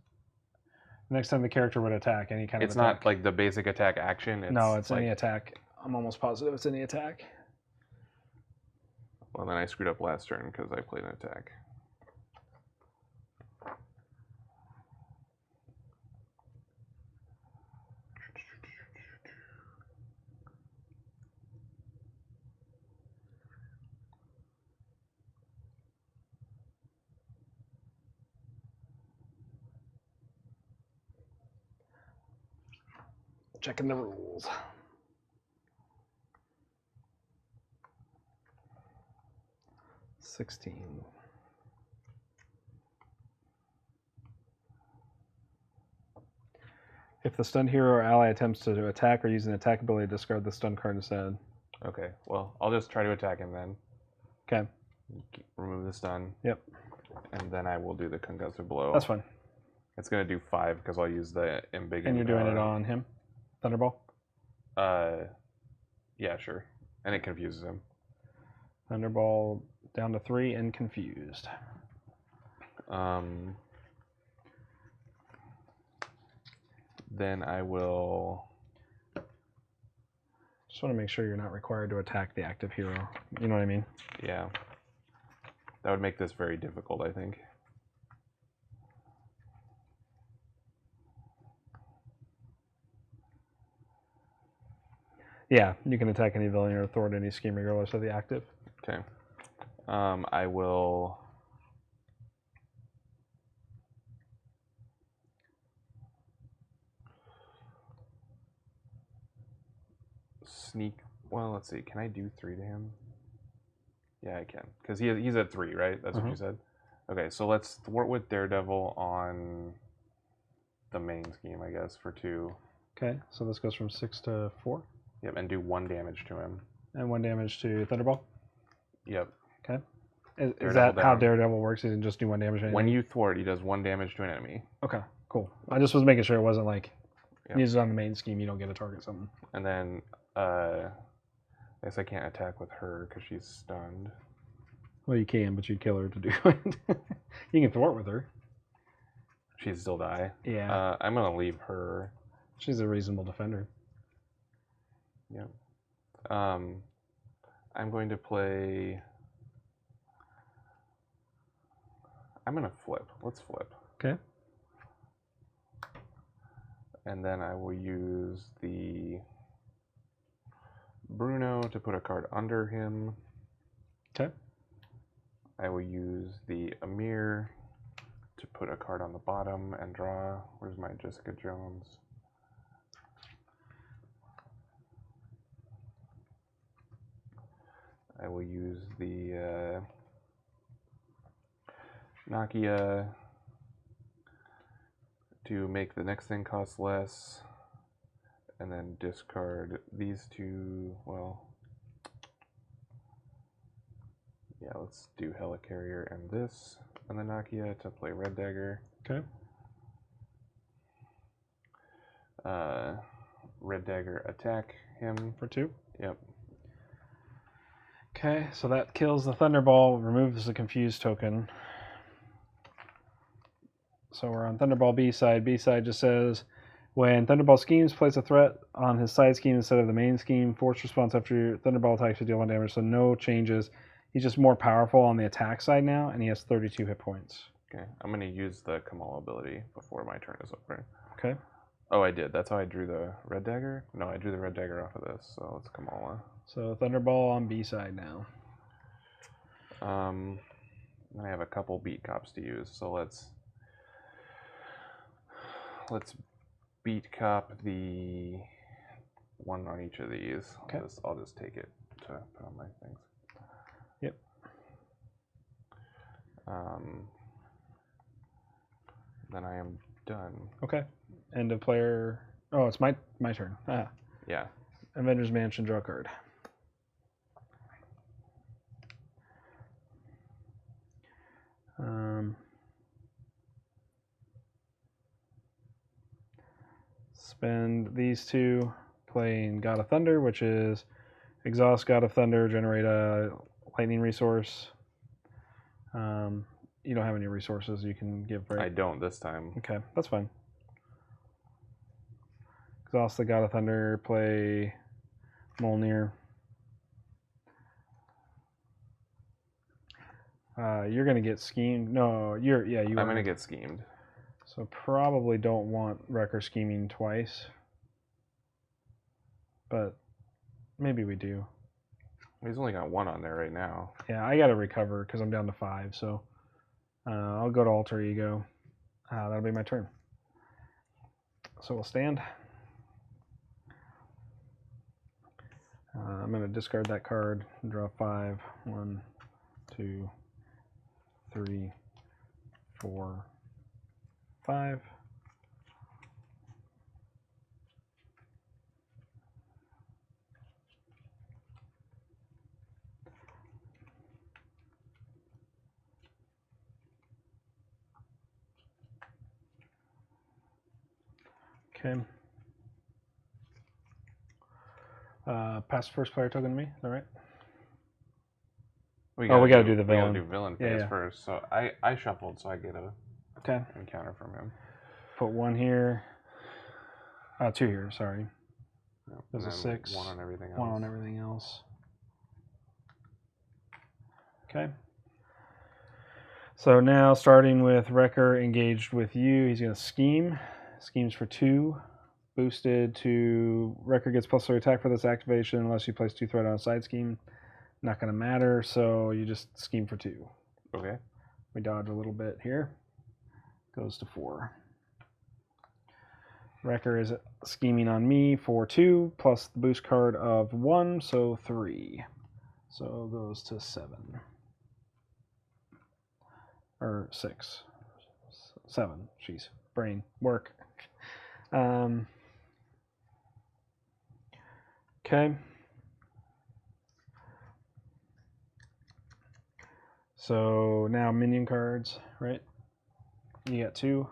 next time the character would attack any kind of It's attack. not like the basic attack action. No, it's like, any attack. I'm almost positive it's any attack. Well, then I screwed up last turn because I played an attack. Checking the rules. $16. If the stunned hero or ally attempts to attack or use an attack ability, discard the stun card instead. Okay, well, I'll just try to attack him then. Okay. Remove the stun. Yep. And then I will do the concussive blow. That's fine. It's going to do 5 because I'll use the embiggen. And you're doing it on him? Thunderball? Yeah, sure. And it confuses him. Thunderball down to 3 and confused. Then I will... Just want to make sure you're not required to attack the active hero. You know what I mean? Yeah. That would make this very difficult, I think. Yeah, you can attack any villain or thwart any scheme regardless of the active. Okay. I will... sneak... Well, let's see. Can I do 3 to him? Yeah, I can. Because he's at 3, right? That's what you said? Okay, so let's thwart with Daredevil on the main scheme, I guess, for 2. Okay, so this goes from 6 to 4. Yep, and do 1 damage to him. And 1 damage to Thunderball? Yep. Okay. Is that how Daredevil works? He can just do 1 damage to anything? When you thwart, he does 1 damage to an enemy. Okay, cool. I just was making sure it wasn't like, use it on the main scheme, you don't get to target something. And then, I guess I can't attack with her because she's stunned. Well, you can, but you'd kill her to do it. You can thwart with her. She'd still die. Yeah. I'm going to leave her. She's a reasonable defender. Yep. I'm going to play... I'm going to flip. Let's flip. Okay. And then I will use the Bruno to put a card under him. Okay. I will use the Amir to put a card on the bottom and draw. Where's my Jessica Jones? I will use the Nakia to make the next thing cost less, and then discard these 2. Well, yeah, let's do Helicarrier and this, and the Nakia to play Red Dagger. Okay. Red Dagger attack him. For 2? Yep. Okay, so that kills the Thunderball, removes the confused token. So we're on Thunderball B side. B side just says, when Thunderball schemes, place a threat on his side scheme instead of the main scheme. Force response after your Thunderball attacks to deal 1 damage, so no changes. He's just more powerful on the attack side now, and he has 32 hit points. Okay, I'm going to use the Kamal ability before my turn is over. Okay. Oh, I did. That's how I drew the Red Dagger? No, I drew the Red Dagger off of this, so it's Kamala. So Thunderball on B side now. I have a couple beat cops to use, so let's beat cop the 1 on each of these. Okay. I'll just take it to put on my things. Yep. Then I am done. Okay. End of player. Oh, it's my turn. Ah. Yeah. Avengers Mansion, draw a card. Spend these two, playing God of Thunder, which is exhaust God of Thunder, generate a lightning resource. You don't have any resources you can give, right? I don't this time. Okay, that's fine. Exhaust the God of Thunder, play Mjolnir. You're gonna get schemed. No, you are. I'm gonna get schemed. So probably don't want Wrecker scheming twice. But maybe we do. He's only got 1 on there right now. Yeah, I gotta recover because I'm down to 5. So I'll go to Alter Ego. That'll be my turn. So we'll stand. I'm gonna discard that card and draw 5. 1, 2, 3, 4, 5. Okay. Pass first player token to me. Is that right? We gotta do the villain. We gotta do villain phase first. So I shuffled, so I get a encounter from him. Put 1 here. 2 here. Sorry. Yep. There's a 6. 1 on everything else. 1 on everything else. Okay. So now starting with Wrecker engaged with you, he's gonna scheme. Schemes for 2. Boosted to Wrecker gets +3 attack for this activation unless you place 2 threat on a side scheme. Not going to matter, so you just scheme for 2. Okay. We dodge a little bit here. Goes to 4. Wrecker is scheming on me for 2 plus the boost card of 1, so 3. So goes to 7. Or 6. 7. Jeez. Brain. Work. Okay. So now minion cards, right? You got 2.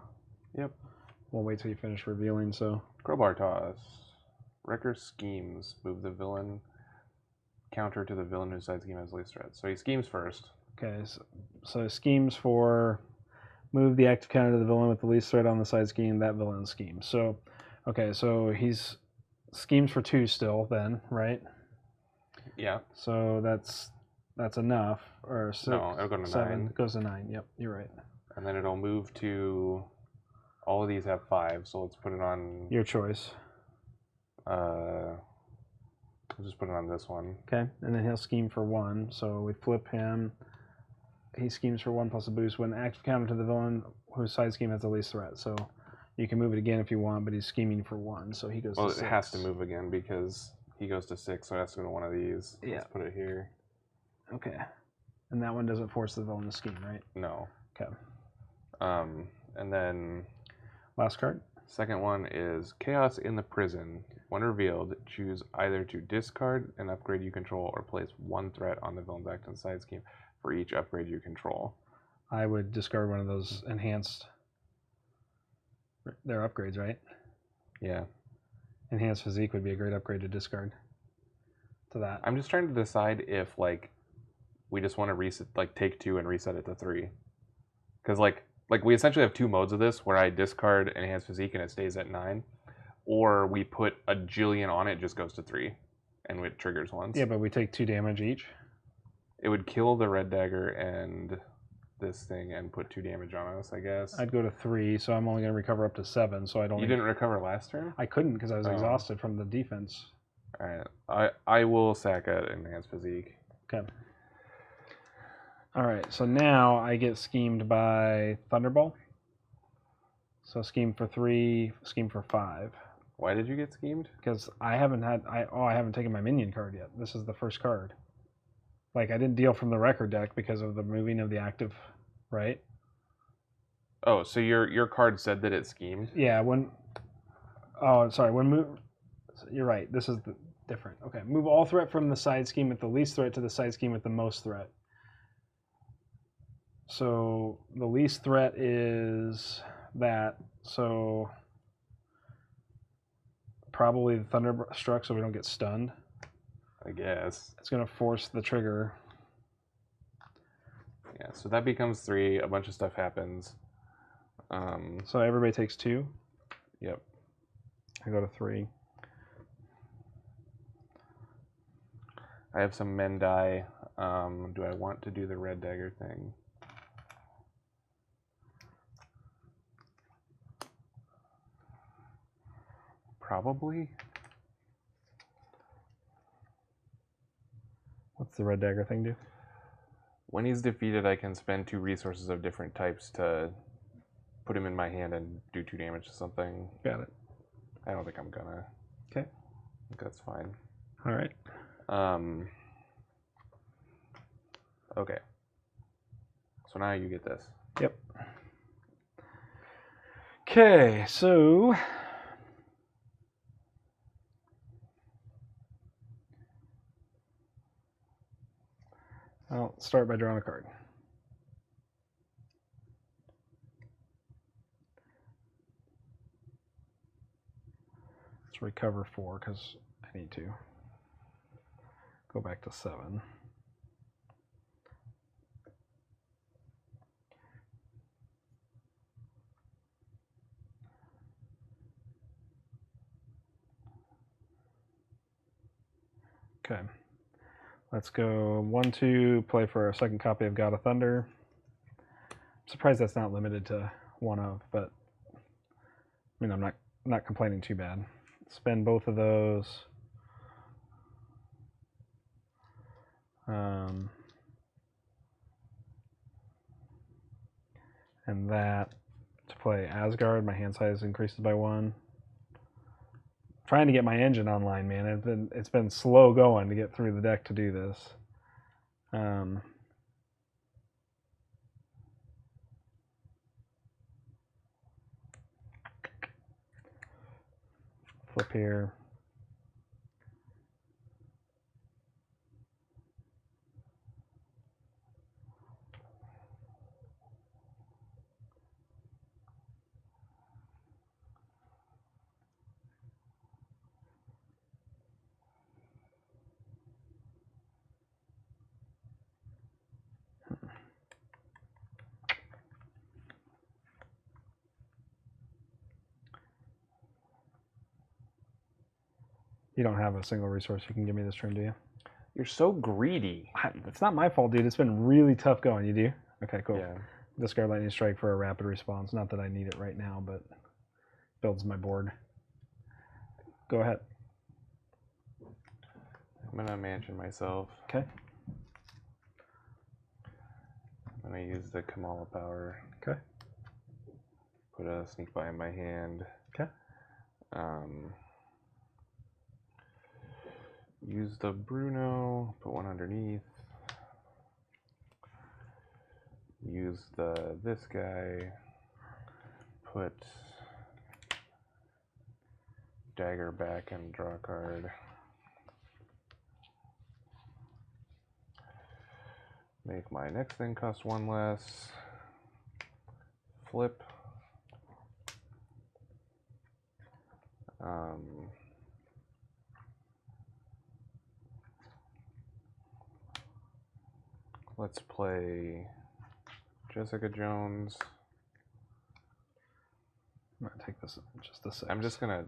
Yep. We'll wait till you finish revealing, so. Crowbar toss. Wrecker schemes. Move the villain. Counter to the villain whose side scheme has least threat. So he schemes first. Okay, so schemes for move the active counter to the villain with the least threat on the side scheme, that villain schemes. So, okay, so he's schemes for 2 still then, right? Yeah. So that's enough. Or 6, no, it'll go to 7. 9. It goes to 9, yep, you're right. And then it'll move to, all of these have 5, so let's put it on... Your choice. I'll just put it on this one. Okay, and then he'll scheme for 1, so we flip him. He schemes for 1 plus a boost when active counter to the villain whose side scheme has the least threat. So you can move it again if you want, but he's scheming for 1, so he goes to 6. Well, it has to move again because he goes to 6, so it has to go to one of these. Yeah. Let's put it here. Okay. And that one doesn't force the villain to scheme, right? No. Okay. And then... Last card? Second one is Chaos in the Prison. When revealed, choose either to discard an upgrade you control or place 1 threat on the villain's active side scheme for each upgrade you control. I would discard one of those enhanced... They're upgrades, right? Yeah. Enhanced Physique would be a great upgrade to discard to that. I'm just trying to decide if, like, we just want to reset, like, take 2 and reset it to 3. Because, like we essentially have 2 modes of this where I discard Enhanced Physique and it stays at 9. Or we put a jillion on it, just goes to 3. And it triggers once. Yeah, but we take 2 damage each. It would kill the red dagger and this thing and put 2 damage on us, I guess. I'd go to 3, so I'm only going to recover up to 7, so I don't... You didn't recover last turn? I couldn't because I was exhausted from the defense. Alright, I will sack an Enhanced Physique. Okay. Alright, so now I get schemed by Thunderball. So scheme for 3, scheme for 5. Why did you get schemed? Because I haven't taken my minion card yet. This is the first card. Like, I didn't deal from the record deck because of the moving of the active, right? Oh, so your card said that it schemed? Yeah, you're right. This is different. Okay, move all threat from the side scheme with the least threat to the side scheme with the most threat. So the least threat is that. So probably the Thunderstruck so we don't get stunned. I guess. It's going to force the trigger. Yeah, so that becomes 3. A bunch of stuff happens. So everybody takes 2. Yep. I go to 3. I have some men die. Do I want to do the red dagger thing? Probably. What's the red dagger thing do? When he's defeated, I can spend 2 resources of different types to put him in my hand and do 2 damage to something. Got it. I don't think I'm gonna. Okay. I think that's fine. All right. Okay. So now you get this. Yep. Okay, so I'll start by drawing a card. Let's recover 4 because I need to. Go back to 7. Okay. Let's go 1-2, play for a second copy of God of Thunder. I'm surprised that's not limited to 1 of, but I mean, I'm not complaining too bad. Spend both of those. And that to play Asgard. My hand size increases by 1. Trying to get my engine online, man. It's been slow going to get through the deck to do this. Flip here. You don't have a single resource you can give me this turn, do you? You're so greedy. It's not my fault, dude. It's been really tough going. You do? Okay, cool. Yeah. Discard Lightning Strike for a rapid response. Not that I need it right now, but builds my board. Go ahead. I'm gonna mansion myself. Okay. I'm gonna use the Kamala power. Okay. Put a sneak by in my hand. Okay. Use the Bruno, put 1 underneath. Use this guy, put dagger back and draw a card. Make my next thing cost 1 less. Flip. Let's play Jessica Jones. I'm gonna take this just a sec. I'm just gonna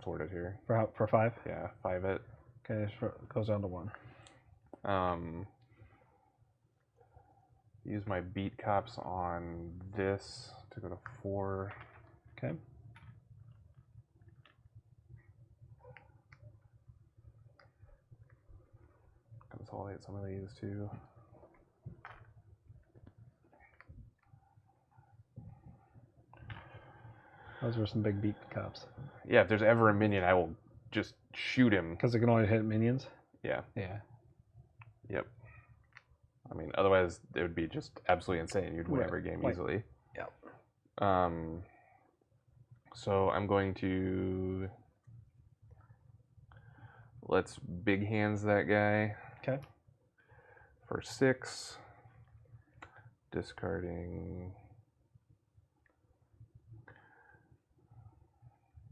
thwart it here. For 5. Yeah, 5 it. Okay, it goes down to 1. Use my beat cops on this to go to 4. Okay. Consolidate some of these too. Those were some big beat cops. Yeah, if there's ever a minion, I will just shoot him. Because it can only hit minions? Yeah. Yeah. Yep. I mean, otherwise it would be just absolutely insane. You'd win every game easily. Yep. So I'm going to let's big hands that guy. Okay. For 6. Discarding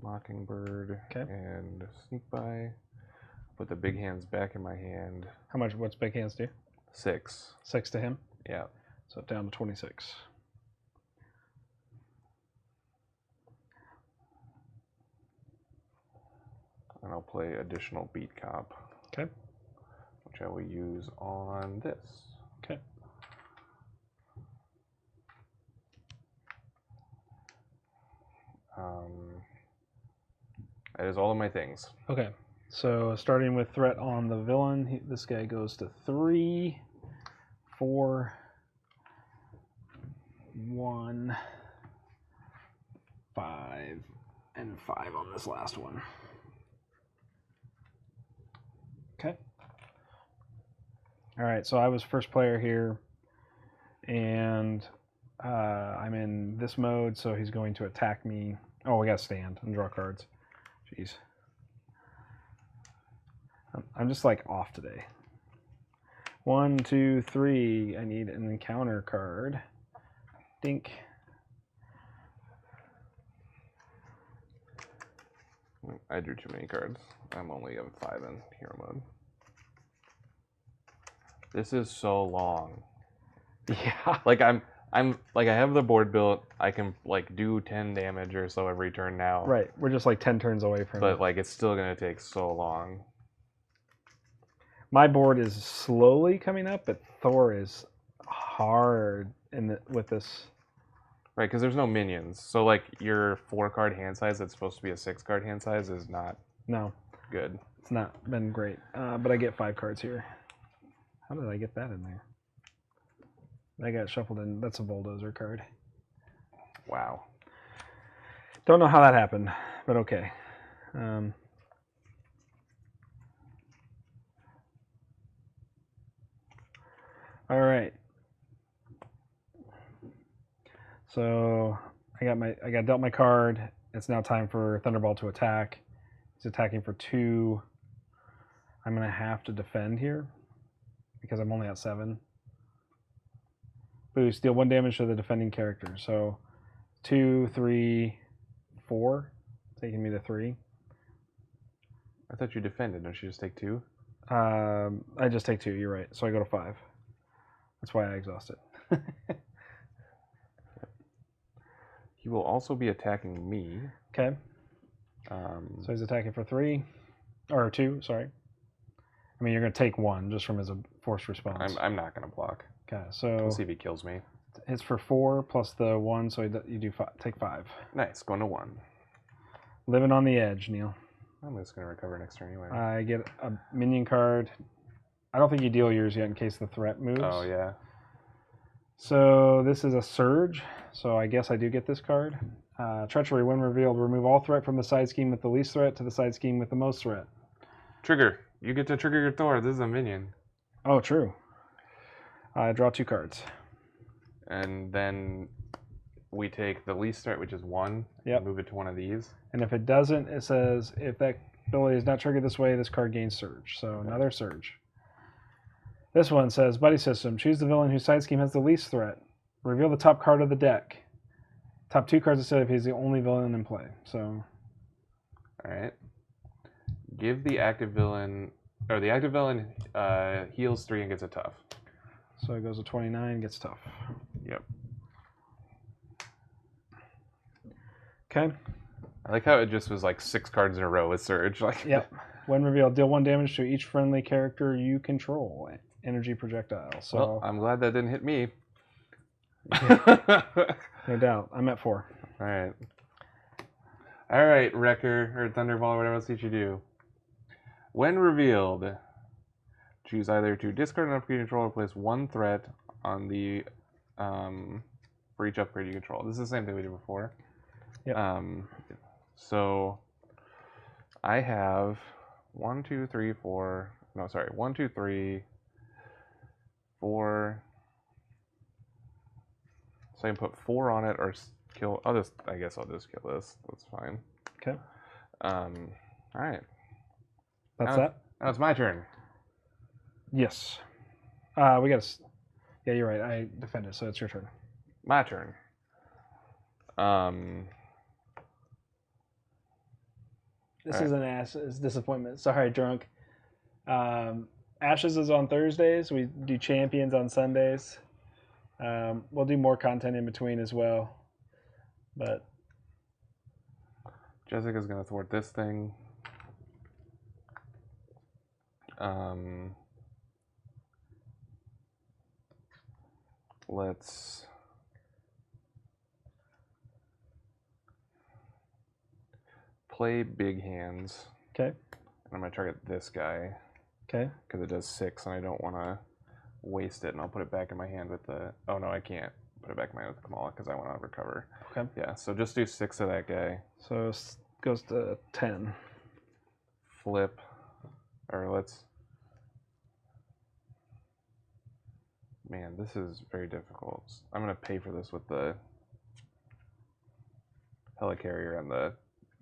Mockingbird, Okay. and Sneak By. Put the big hands back in my hand. How much? What's big hands do? 6. 6 to him. Yeah. So down to 26. And I'll play additional Beat Cop. Okay. Which I will use on this. Okay. That is all of my things. Okay. So starting with threat on the villain, this guy goes to 3, 4, 1, 5, and 5 on this last one. Okay. All right, so I was first player here, and I'm in this mode, so he's going to attack me. Oh, we got to stand and draw cards. Jeez. I'm just like off today. 1, 2, 3. I need an encounter card. Dink. I drew too many cards. I'm only of 5 in hero mode. This is so long. Yeah. Like I'm like I have the board built. I can like do 10 damage or so every turn now. Right. We're just like 10 turns away from But it. like it's still gonna take so long. My board is slowly coming up, but Thor is hard with this. Right, because there's no minions. So like your 4-card hand size that's supposed to be a 6-card hand size is not good. It's not been great. But I get 5 cards here. How did I get that in there? That got shuffled in. That's a bulldozer card. Wow. Don't know how that happened, but okay. All right. So I got dealt my card. It's now time for Thunderball to attack. He's attacking for 2. I'm gonna have to defend here because I'm only at 7. Boost, deal 1 damage to the defending character. So 2, 3, 4, taking me to 3. I thought you defended. Don't you just take 2? I just take 2. You're right. So I go to 5. That's why I exhausted. He will also be attacking me. Okay. So he's attacking for 3 or 2. Sorry. I mean, you're gonna take 1 just from his forced response. I'm not gonna block. Okay. So We'll see if he kills me. it's for 4 plus the 1, so you do take 5. Nice. Going to 1. Living on the edge, Neil. I'm just gonna recover next turn anyway. I get a minion card. I don't think you deal yours yet in case the threat moves. Oh yeah. So this is a surge. So I guess I do get this card. Treachery. When revealed, remove all threat from the side scheme with the least threat to the side scheme with the most threat. Trigger. You get to trigger your Thor. This is a minion. Oh, true. I draw 2 cards. And then we take the least threat, which is 1, Yep. and move it to one of these. And if it doesn't, it says if that ability is not triggered this way, this card gains surge. So another surge. This one says buddy system. Choose the villain whose side scheme has the least threat. Reveal the top card of the deck. Top 2 cards instead if he's the only villain in play. So. All right. Give the active villain, or the active villain heals 3 and gets a tough. So it goes to 29, gets tough. Yep. Okay. I like how it just was like 6 cards in a row with Surge. Like. Yep. When revealed, deal 1 damage to each friendly character you control. Energy projectile. So Well, I'm glad that didn't hit me. no doubt. I'm at 4. All right. All right, Wrecker or Thunderball, whatever else you should do. When revealed, choose either to discard an upgrade you control or place 1 threat on the for each upgrade you control. This is the same thing we did before. Yep. So I have 1, 2, 3, 4. No, sorry, 1, 2, 3, 4. So I can put 4 on it or kill. I guess I'll just kill this. That's fine. Okay. All right. That's that? Now it's my turn. Yes. We got to. Yeah, you're right. I defended, so it's your turn. My turn. This All is an Ashes disappointment. Sorry, drunk. Ashes is on Thursdays. We do Champions on Sundays. We'll do more content in between as well. But Jessica's gonna thwart this thing. Let's play big hands. okay, I'm gonna target this guy okay. because it does 6, and I don't want to waste it. And I'll put it back in my hand with the. Oh no, I can't put it back in my hand with the Kamala because I want to recover. Okay. Yeah. So just do 6 of that guy. So goes to 10. Flip, or let's. Man, this is very difficult. I'm gonna pay for this with the helicarrier and the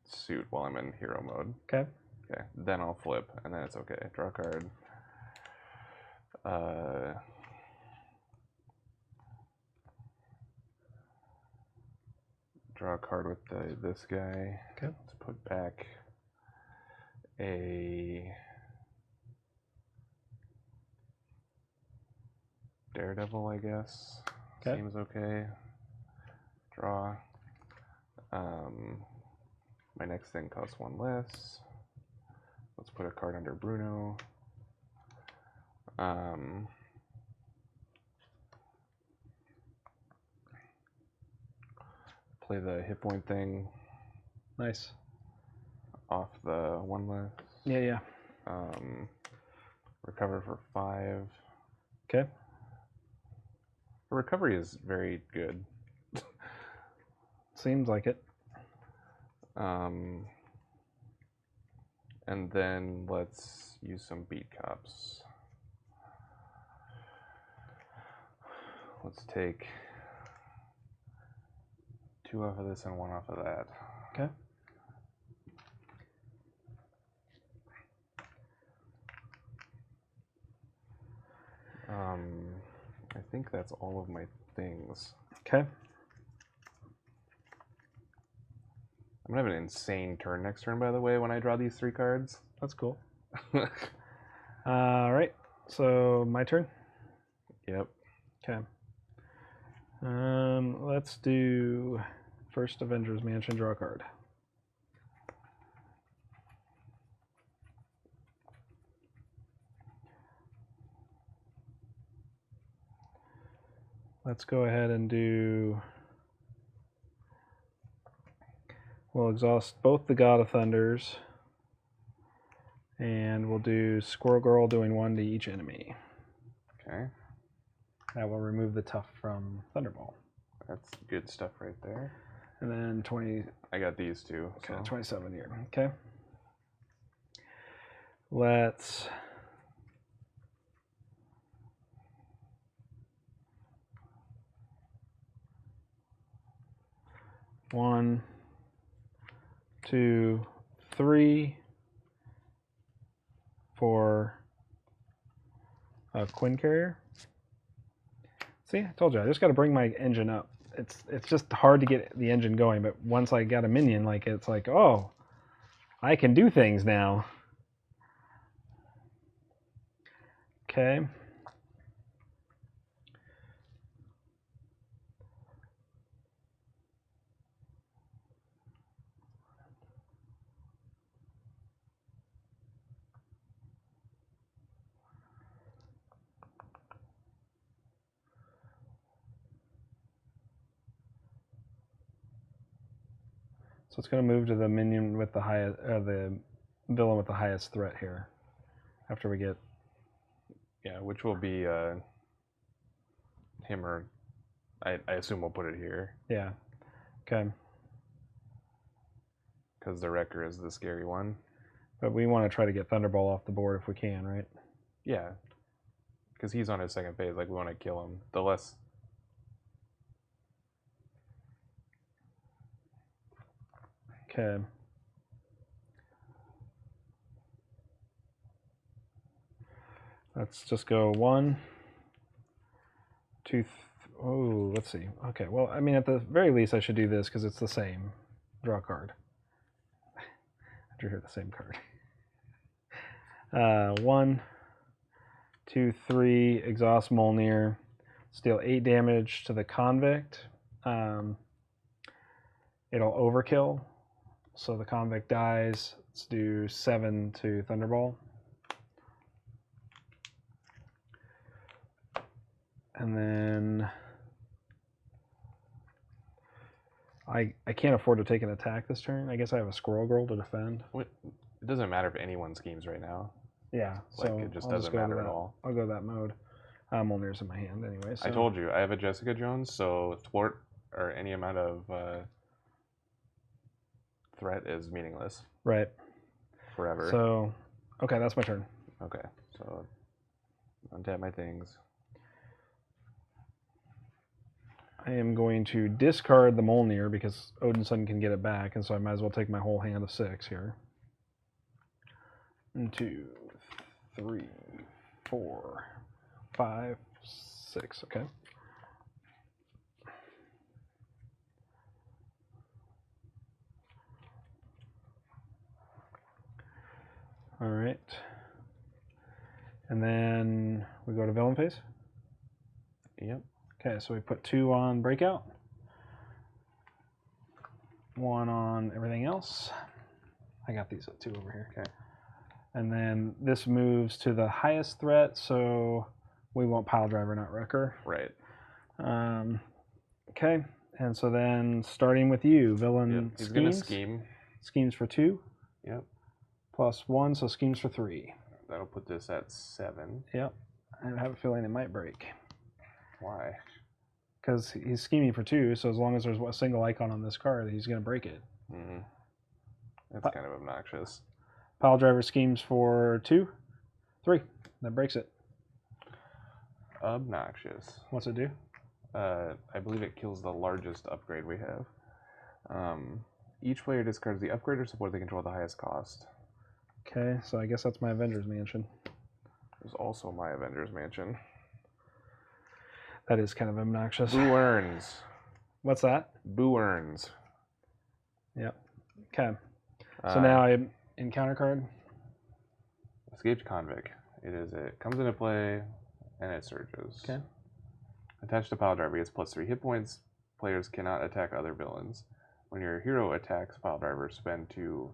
suit while I'm in hero mode. Okay. Okay, then I'll flip, and then it's okay. Draw a card. Draw a card with this guy. Okay. Let's put back a Daredevil, I guess. Okay. Seems okay. Draw. My next thing costs 1 less. Let's put a card under Bruno. Play the hit point thing. Nice. Off the 1 less. Yeah. Recover for 5. Okay. The recovery is very good. Seems like it. And then let's use some beat cops. Let's take 2 off of this and 1 off of that. Okay. I think that's all of my things. Okay. I'm gonna have an insane turn next turn, by the way, when I draw these 3 cards. That's cool. All right. So my turn. Yep. Okay. Let's do first Avengers Mansion, draw a card. Let's go ahead and do. We'll exhaust both the God of Thunders, and we'll do Squirrel Girl, doing 1 to each enemy. Okay. That will remove the tough from Thunderball. That's good stuff right there. And then 20. I got these 2. Okay, So. 27 here. Okay. Let's. One, 2, 3 for a Quinn Carrier. See, I told you, I just got to bring my engine up. It's just hard to get the engine going, but once I got a minion, like it's like, oh, I can do things now. Okay. So it's going to move to the minion with the highest, the villain with the highest threat here. After we get, Yeah, which will be him or I assume we'll put it here yeah, okay. because the wrecker is the scary one. But we want to try to get Thunderball off the board if we can, right? Yeah, because he's on his second phase. Like we want to kill him. The less. Okay. Let's just go 1, 2. Oh, let's see. Okay, well, I mean, at the very least, I should do this because it's the same. Draw a card. I drew the same card. 1, 2, 3. Exhaust Molnir. Deal 8 damage to the convict. It'll overkill. So the convict dies. Let's do 7 to Thunderball. And then I can't afford to take an attack this turn. I guess I have a Squirrel Girl to defend. It doesn't matter if anyone schemes right now. Yeah, Like, so it just I'll doesn't go matter to at that. all. I'll go that mode. Molnir's in my hand anyway. So. I told you, I have a Jessica Jones, so thwart or any amount of threat is meaningless. Right. Forever. So, okay, that's my turn. Okay, so untap my things. I am going to discard the Molnir because Odinson can get it back, and so I might as well take my whole hand of 6 here. 1, 2, 3, 4, 5, 6. Okay. All right. And then we go to villain phase. Yep. Okay, so we put 2 on breakout, 1 on everything else. I got these at 2 over here. Okay. And then this moves to the highest threat, so we want pile driver, not wrecker. Right. Okay, and so then starting with you, villain Yep. He's schemes. gonna scheme. Schemes for 2. Yep. Plus 1, so schemes for 3. That'll put this at 7. Yep. I have a feeling it might break. Why? Because he's scheming for 2, so as long as there's a single icon on this card, he's going to break it. Mm-hmm. That's kind of obnoxious. Pile driver schemes for 2, 3. That breaks it. Obnoxious. What's it do? I believe it kills the largest upgrade we have. Each player discards the upgrade or support they control at the highest cost. Okay, so I guess that's my Avengers Mansion. There's also my Avengers Mansion. That is kind of obnoxious. Boo earns. What's that? Boo earns. Yep. Okay. So now I encounter card. Escaped Convict. It comes into play and it surges. Okay. Attached to Pile Driver, it gets plus 3 hit points. Players cannot attack other villains. When your hero attacks Pile Driver, spend 2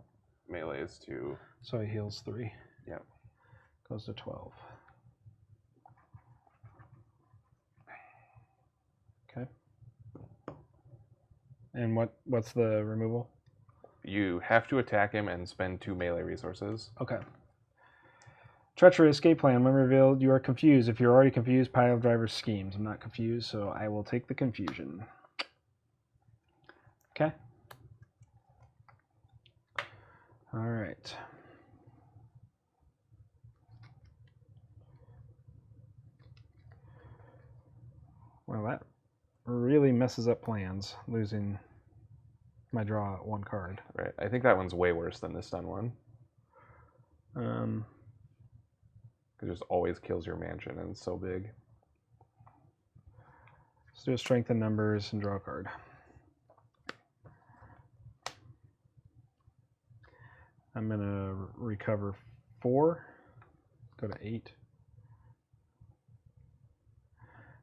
melees to. So he heals 3. Yep. Goes to 12. Okay. And what's the removal? You have to attack him and spend 2 melee resources. Okay. Treachery escape plan. When revealed, you are confused. If you're already confused, pile driver schemes. I'm not confused, so I will take the confusion. Okay. All right. Well, that really messes up plans, losing my draw at 1 card. Right. I think that one's way worse than the stun one. It just always kills your mansion and it's so big. Let's do a strength in numbers and draw a card. I'm going to recover 4, go to 8.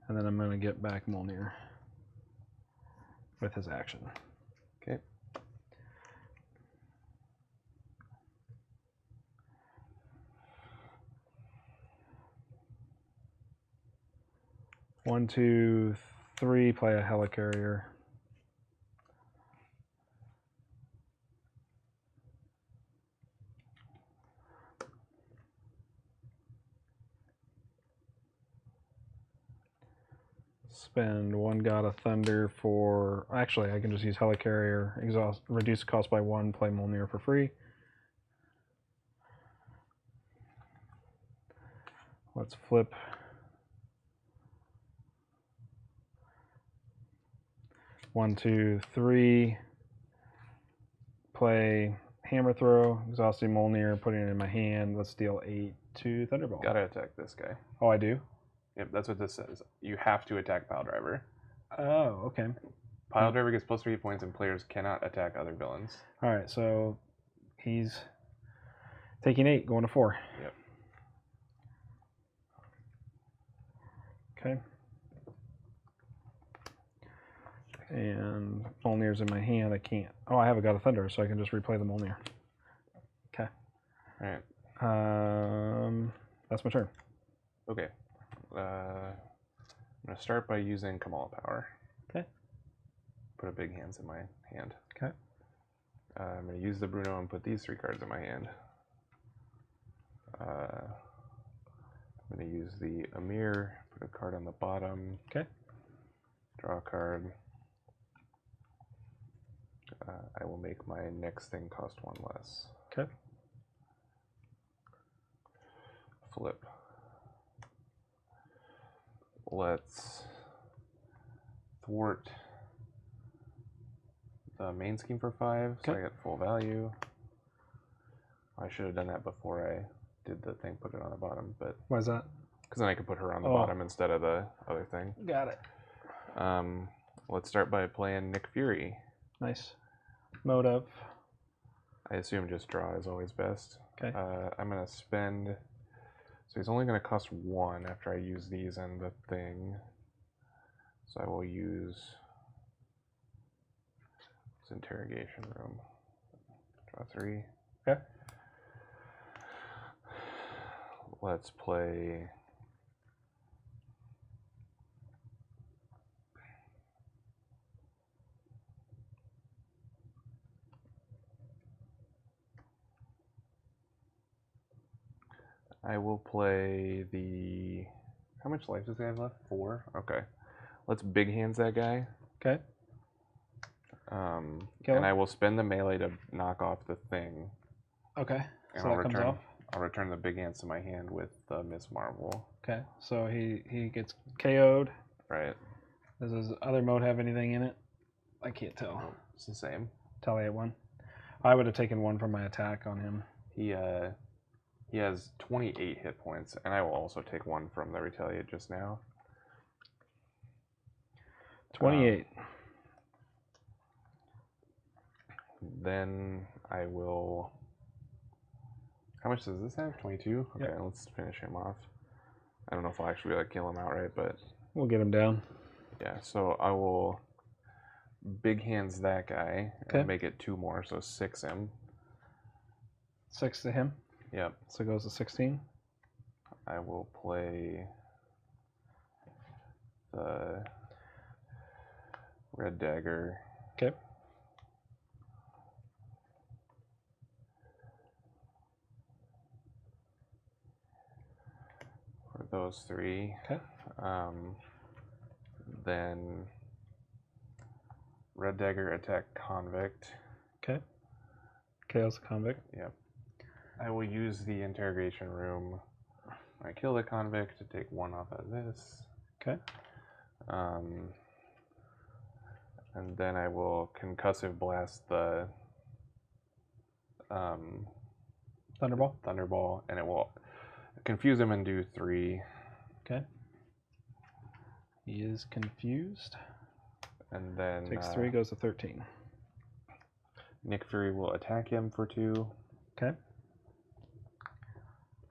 And then I'm going to get back Molnir with his action. Okay. One, 2, 3, play a helicarrier. Spend 1 God of Thunder for. Actually, I can just use helicarrier, exhaust, reduce the cost by 1, play Molnir for free. Let's flip. One, 2, 3. Play hammer throw, exhausting Molnir, putting it in my hand. Let's deal 8 to Thunderball. Gotta attack this guy. Oh, I do? Yep, that's what this says. You have to attack Pile Driver. Oh, okay. Pile Driver gets plus 3 hit points and players cannot attack other villains. All right, so he's Taking 8, going to 4. Yep. Okay. And Mjolnir's in my hand. I can't. Oh, I haven't got a Thunder, so I can just replay the Mjolnir. Okay. All right. That's my turn. Okay. I'm gonna start by using Kamala Power. Okay. Put a big hands in my hand. Okay. I'm gonna use the Bruno and put these 3 cards in my hand. I'm gonna use the Amir. Put a card on the bottom. Okay. Draw a card. I will make my next thing cost 1 less. Okay. Flip. Let's thwart the main scheme for 5, so Okay. I get full value. I should have done that before I did the thing, put it on the bottom, but Why is that? because then I could put her on the bottom instead of the other thing. Got it. Let's start by playing Nick Fury. Nice. Mode of. I assume just draw is always best. Okay. I'm going to spend... So he's only going to cost 1 after I use these and the thing. So I will use this interrogation room. Draw 3. Okay. Let's play... I will play the... How much life does he have left? 4? Okay. Let's big hands that guy. Okay. And I will spend the melee to knock off the thing. Okay. And So that comes off. I'll return the big hands to my hand with the Miss Marvel. Okay. So he gets KO'd. Right. Does his other mode have anything in it? I can't tell. Oh, it's the same. Tally at 1. I would have taken 1 from my attack on him. He has 28 hit points, and I will also take 1 from the retaliate just now. 28. Then I will... How much does this have? 22? Okay, Yep. Let's finish him off. I don't know if I'll actually be able to kill him outright, but... We'll get him down. Yeah, so I will big hands that guy and make it 2 more, so 6 him. 6 to him. Yep. So it goes to 16. I will play the red dagger. Okay. For those 3. Okay. Then red dagger attack convict. Okay. KO's the convict. Yep. I will use the interrogation room. I kill the convict to take 1 off of this. Okay. And then I will concussive blast the Thunderball, and it will confuse him and do 3. Okay. He is confused. And then Takes 3, goes to 13. Nick Fury will attack him for 2. Okay.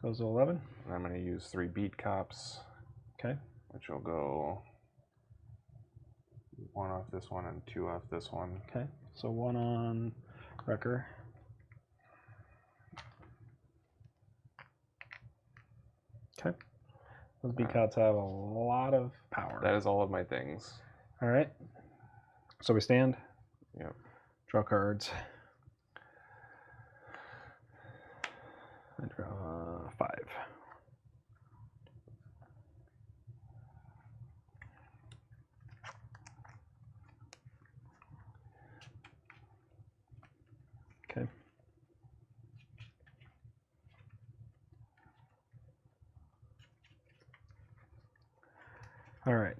Goes to 11. And I'm going to use 3 beat cops. Okay. Which will go 1 off this one and 2 off this one. Okay. So 1 on Wrecker. Okay. Those beat cops have a lot of power. That is all of my things. All right. So we stand. Yep. Draw cards. I draw 5. Okay. All right.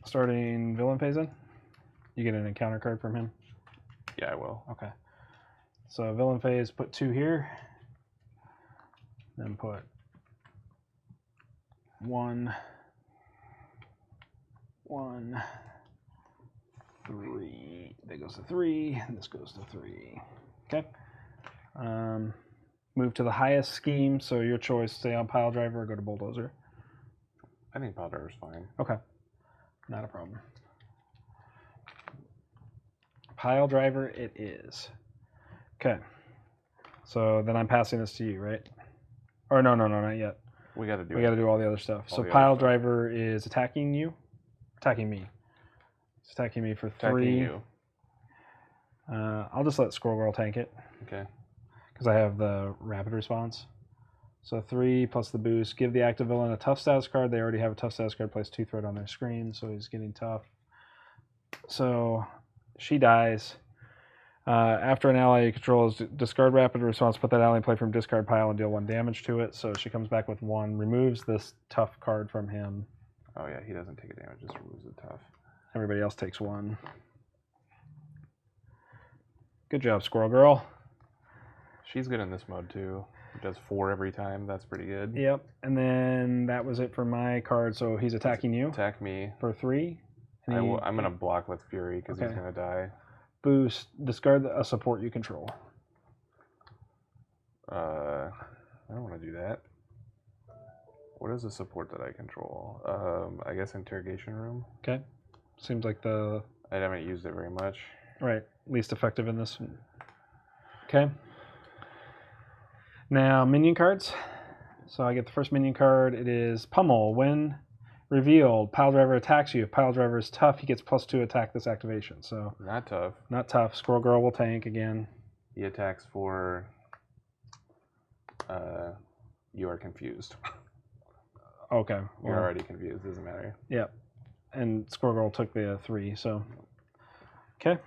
Starting villain phase in. You get an encounter card from him. Yeah, I will. Okay. So villain phase, put 2 here. Then put 1, 1, 3. That goes to 3. And this goes to 3. Okay. Move to the highest scheme, so your choice: stay on pile driver or go to bulldozer. I think pile driver's fine. Okay, not a problem. Pile driver it is. Okay, so then I'm passing this to you, right? Or no, not yet. We got to do. We got to do all the other stuff. All So the pile other stuff. driver is attacking you, attacking me. It's attacking me for Attacking 3. you. I'll just let Squirrel Girl tank it Okay. because I have the rapid response. So 3 plus the boost. Give the active villain a tough status card. They already have a tough status card. Place 2 threat on their screen, so he's getting tough. So she dies. After an ally controls, discard rapid response, put that ally in play from discard pile and deal 1 damage to it. So she comes back with 1, removes this tough card from him. Oh yeah, he doesn't take a damage, just removes it tough. Everybody else takes 1. Good job, Squirrel Girl. She's good in this mode too. It does 4 every time. That's pretty good. Yep. And then that was it for my card. So he's attacking you Attack me. for 3. I'm gonna block with Fury because Okay. he's gonna die. Boost. Discard a support you control. I don't want to do that. What is the support that I control? I guess interrogation room. Okay. Seems like the I haven't used it very much. right least effective in this. Okay. Now minion cards. So I get the first minion card. It is Pummel. When revealed, pile driver attacks you. If pile driver is tough, he gets +2 attack this activation. So Not tough. not tough. Squirrel Girl will tank again. He attacks for. You are confused. Okay. You're already confused. Doesn't matter. Yep. And Squirrel Girl took the 3. So okay.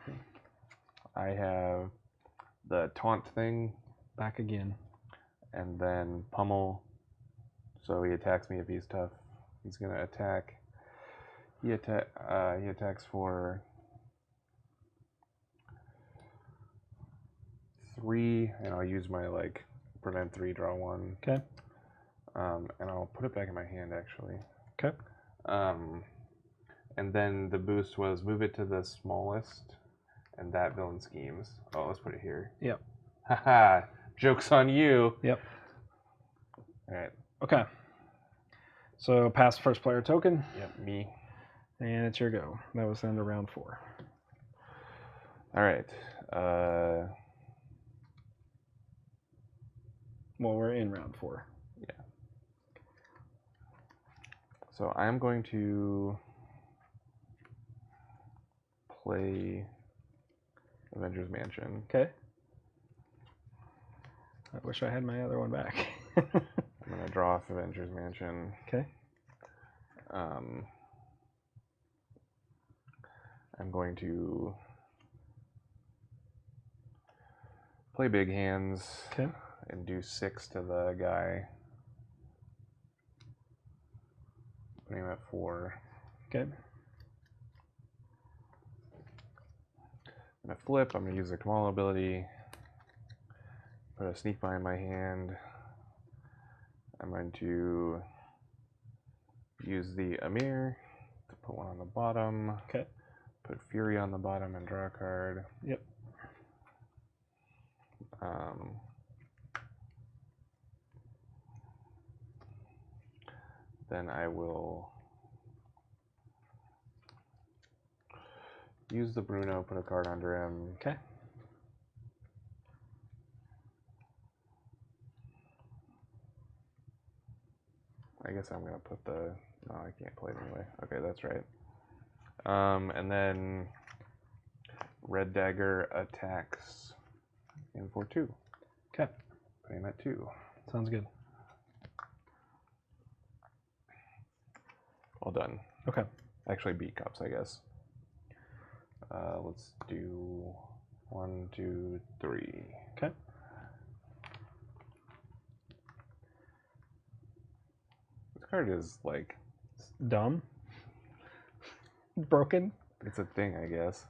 I have the taunt thing, Back again. and then pummel. So he attacks me if he's tough. He's gonna attack. He attacks for 3, and I'll use my prevent 3, draw 1. Okay. And I'll put it back in my hand actually. Okay. And then the boost was move it to the smallest, and that villain schemes. Oh, let's put it here. Yep. Haha, joke's on you. Yep. All right. Okay. So pass first player token, Yep, me. and it's your go. That was the end of round 4. All right. Well, we're in round 4. So I'm going to play Avengers Mansion. Okay. I wish I had my other one back. I'm going to draw off Avengers Mansion. Okay. I'm going to play big hands. Okay. And do 6 to the guy. Putting him at 4. Okay. I'm gonna flip. I'm gonna use the Kamal ability. Put a sneak by in my hand. I'm going to use the Amir to put 1 on the bottom. Okay. Put Fury on the bottom and draw a card. Yep. Then I will use the Bruno, put a card under him. Okay. I guess I'm gonna put the. No, I can't play it anyway. Okay, that's right. And then Red Dagger attacks in for 2. Okay. Put him at 2. Sounds good. All done. Okay. Actually, beat cups, I guess. Let's do 1, 2, 3. Okay. This card is Dumb. Broken. it's a thing, I guess.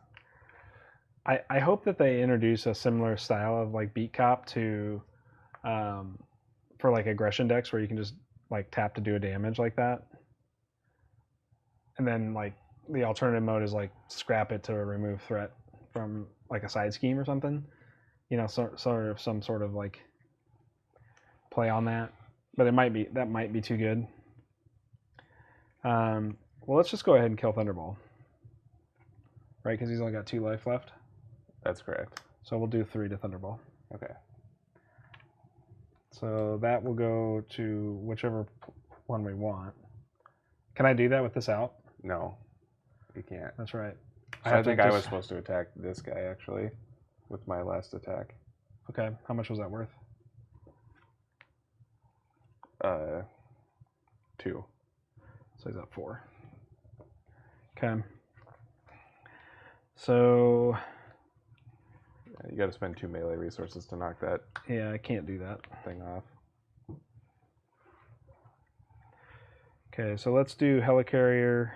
I hope that they introduce a similar style of beat cop to for aggression decks where you can just tap to do a damage like that. And then the alternative mode is scrap it to remove threat from a side scheme or something. You know, some sort of play on that, but that might be too good. Well, let's just go ahead and kill Thunderball, right? Because he's only got 2 life left. That's correct. So we'll do 3 to Thunderball. Okay. So that will go to whichever one we want. Can I do that with this out? No, you can't. That's right. So I think I was supposed to attack this guy actually with my last attack. Okay. How much was that worth? 2. So he's at 4. Okay. So You got to spend 2 melee resources to knock that yeah, I can't do that. thing off. Okay, so let's do Helicarrier,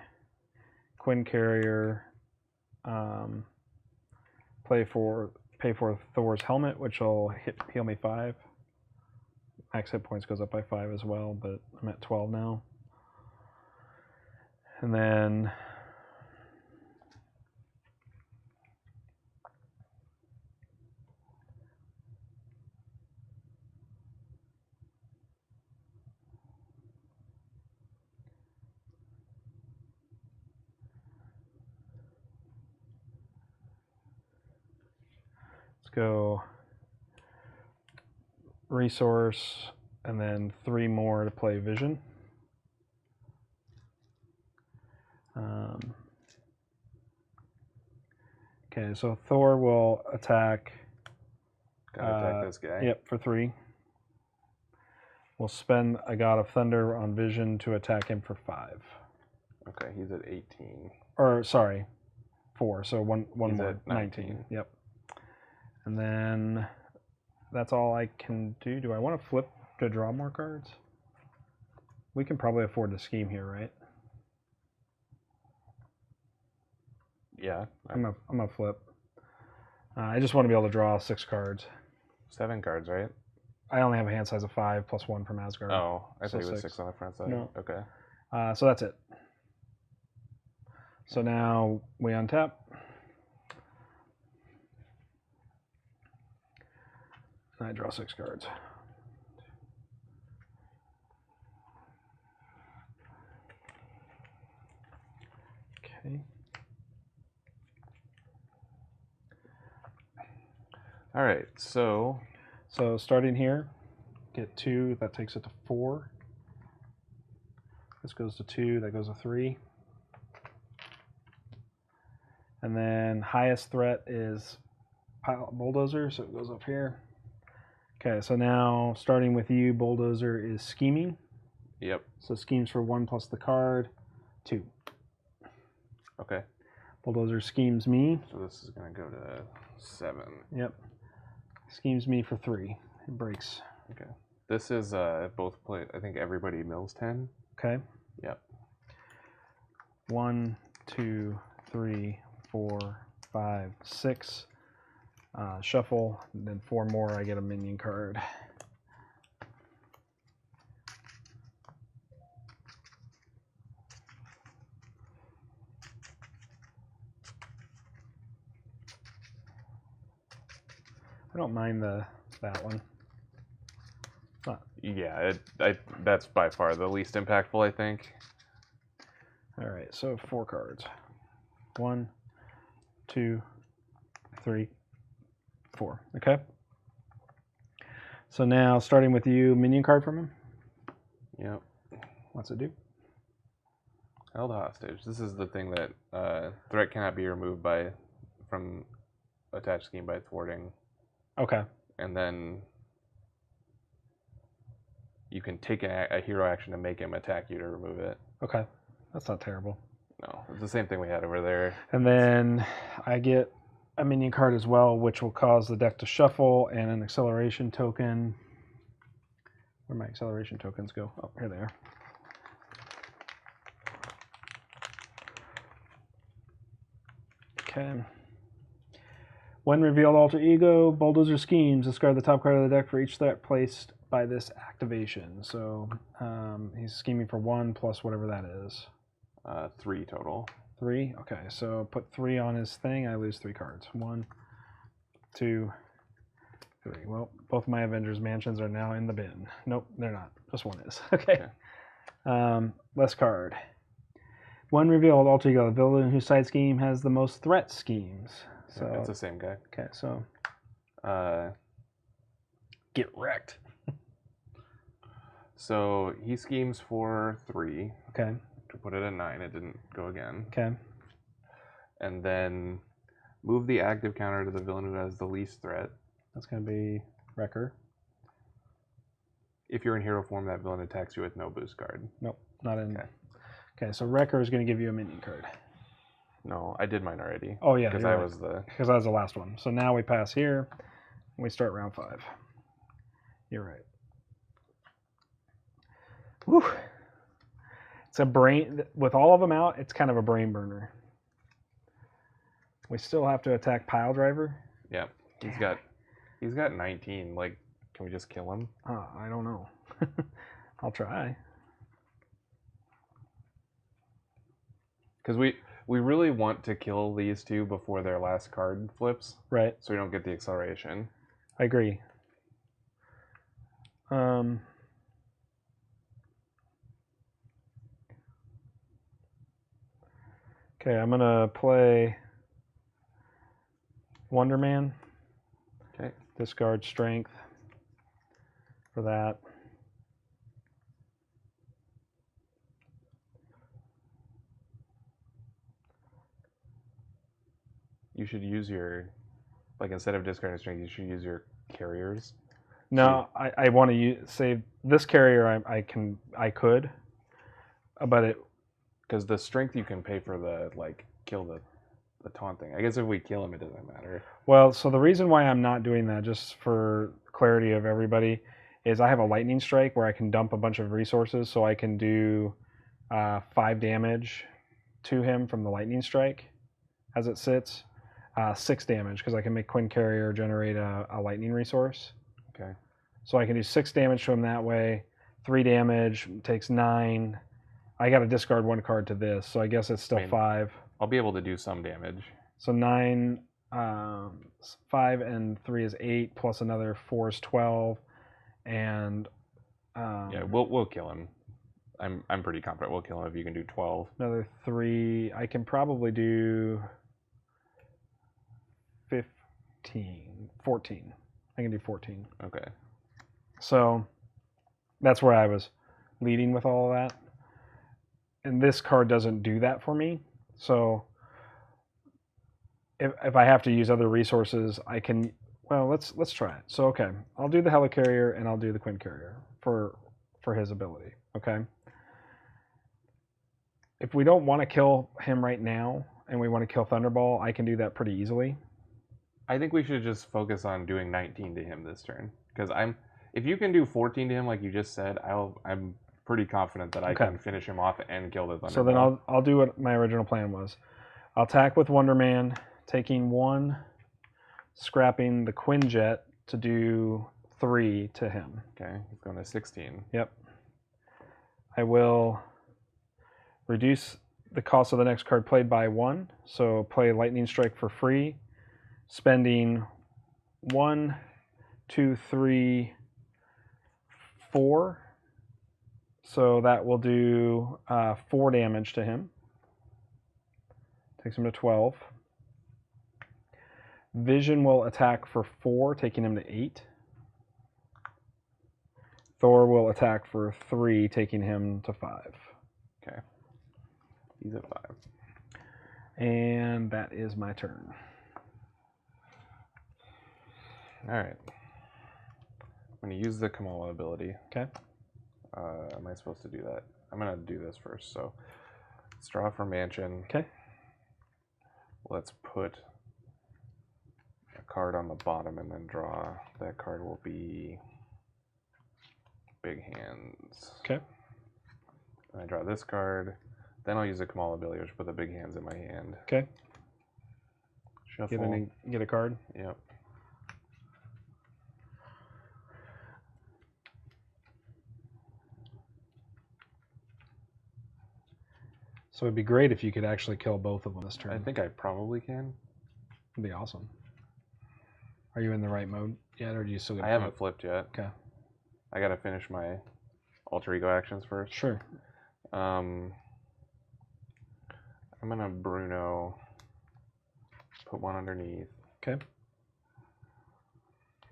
Quinn Carrier, pay for Thor's helmet, which will heal me 5. Max hit points goes up by 5 as well, but I'm at 12 now. And then let's go resource and then 3 more to play vision. Okay, so Thor will attack. Gotta attack this guy. Yep, for 3. We'll spend a God of Thunder on vision to attack him for 5. Okay, he's at 18. Or sorry, 4. So one He's more. at 19. Yep. And then that's all I can do. Do I want to flip to draw more cards? We can probably afford to scheme here, right? Yeah. I'm gonna flip. I just want to be able to draw 6 cards. 7 cards, right? I only have a hand size of 5 plus 1 from Asgard. Oh, I So thought it was 6. 6 on the front side. No. Okay. So that's it. So now we untap. And I draw 6 cards. Okay. All right, so starting here, get 2, that takes it to 4. This goes to 2, that goes to 3. And then highest threat is Bulldozer, so it goes up here. Okay, so now starting with you, Bulldozer is scheming. Yep. So schemes for 1 plus the card, 2. Okay. Bulldozer schemes me. So this is gonna go to 7. Yep. Schemes me for 3. It breaks. Okay. This is both play. I think everybody mills 10. Okay. Yep. 1, 2, 3, 4, 5, 6. Shuffle, and then 4 more, I get a minion card. I don't mind that one. Yeah, that's by far the least impactful, I think. All right, so 4 cards. 1, 2, 3, 4. Okay. So now, starting with you, minion card from him. Yep. What's it do? Held hostage. This is the thing that threat cannot be removed from attached scheme by thwarting. Okay. And then you can take a hero action to make him attack you to remove it. Okay. That's not terrible. No, it's the same thing we had over there. And then I get a minion card as well, which will cause the deck to shuffle, and an acceleration token. Where'd my acceleration tokens go? Oh, here they are. Okay. When revealed alter ego, Bulldozer schemes, discard the top card of the deck for each threat placed by this activation. So he's scheming for 1 plus whatever that is. 3 total. 3? Okay, so put 3 on his thing. I lose 3 cards. 1, 2, 3. Well, both my Avengers mansions are now in the bin. Nope, they're not. Just one is. Okay. Last card. One revealed altogether. The villain whose side scheme has the most threat schemes. So Yeah, it's the same guy. okay, so Get wrecked. So he schemes for 3. Okay. To put it at 9, it didn't go again. Okay. And then move the active counter to the villain who has the least threat. That's going to be Wrecker. If you're in hero form, that villain attacks you with no boost card. Nope, not in. Okay. Okay, so Wrecker is going to give you a minion card. No, I did mine already. Oh yeah, because right. was the because I was the last one. So now we pass here. And we start round 5. You're right. Whew. It's a brain with all of them out. It's kind of a brain burner. We still have to attack Pile Driver. Yeah, he's got 19. Like, can we just kill him? I don't know. I'll try. Because we really want to kill these two before their last card flips. Right. So we don't get the acceleration. I agree. Okay, I'm gonna play Wonder Man. Okay. Discard Strength for that. You should use your, like, instead of discarding strength, you should use your carriers. No, I want to save this carrier. I could, but it because the strength you can pay for the kill the taunt thing. I guess if we kill him, it doesn't matter. Well, so the reason why I'm not doing that, just for clarity of everybody, is I have a lightning strike where I can dump a bunch of resources, so I can do 5 damage to him from the lightning strike as it sits. 6 damage because I can make Quinn Carrier generate a lightning resource. Okay. So I can do 6 damage to him that way. 3 damage takes 9. I got to discard 1 card to this, so I guess it's still 5. I'll be able to do some damage. So 9, 5 and 3 is 8, plus another 4 is 12, and yeah, we'll kill him. I'm pretty confident we'll kill him if you can do 12. Another 3. I can probably do 14. I can do 14. Okay. So that's where I was leading with all of that. And this card doesn't do that for me. So if I have to use other resources, I can. Well, let's try it. So okay, I'll do the Helicarrier and I'll do the Quinn Carrier for his ability. Okay. If we don't want to kill him right now and we want to kill Thunderball, I can do that pretty easily. I think we should just focus on doing 19 to him this turn, because if you can do 14 to him like you just said, I'm pretty confident that I can finish him off and kill the Thunderball. So then I'll do what my original plan was. I'll attack with Wonder Man, taking 1, scrapping the Quinjet to do 3 to him. Okay, he's going to 16. Yep. I will reduce the cost of the next card played by 1. So play Lightning Strike for free, spending 1, 2, 3, 4. So that will do 4 damage to him. Takes him to 12. Vision will attack for 4, taking him to 8. Thor will attack for 3, taking him to 5. Okay. He's at 5. And that is my turn. Alright. I'm going to use the Kamala ability. Okay. Am I supposed to do that? I'm going to do this first. So let's draw for Mansion. Okay. Let's put a card on the bottom and then draw. That card will be Big Hands. Okay. And I draw this card. Then I'll use the Kamala ability, which put the Big Hands in my hand. Okay. Shuffle. Get a card. Yep. So it'd be great if you could actually kill both of them this turn. I think I probably can. It'd be awesome. Are you in the right mode yet, or do you still get? I haven't flipped yet. Okay. I gotta finish my alter ego actions first. Sure. I'm gonna Bruno. Put one underneath. Okay.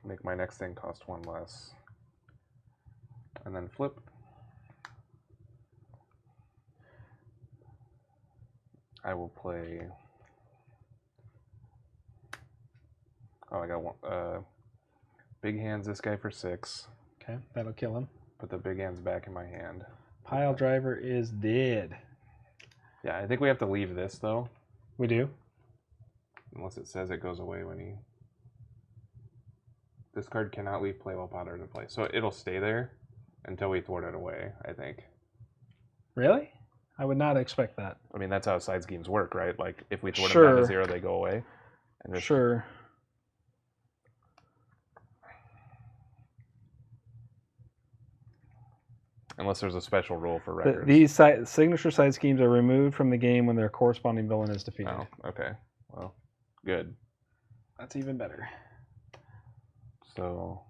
Make my next thing cost one less. And then flip. I will play. Oh, I got one. Big hands this guy for 6. Okay, that'll kill him. Put the big hands back in my hand. Pile driver is dead. Yeah, I think we have to leave this though. We do? Unless it says it goes away when he. This card cannot leave play while powdered in play. So it'll stay there until we thwart it away, I think. Really? I would not expect that. I mean, that's how side schemes work, right? Like, if we thwart Sure. them down to 0, they go away. And this, Sure. Unless there's a special rule for records. These signature side schemes are removed from the game when their corresponding villain is defeated. Oh, okay. Well, good. That's even better. So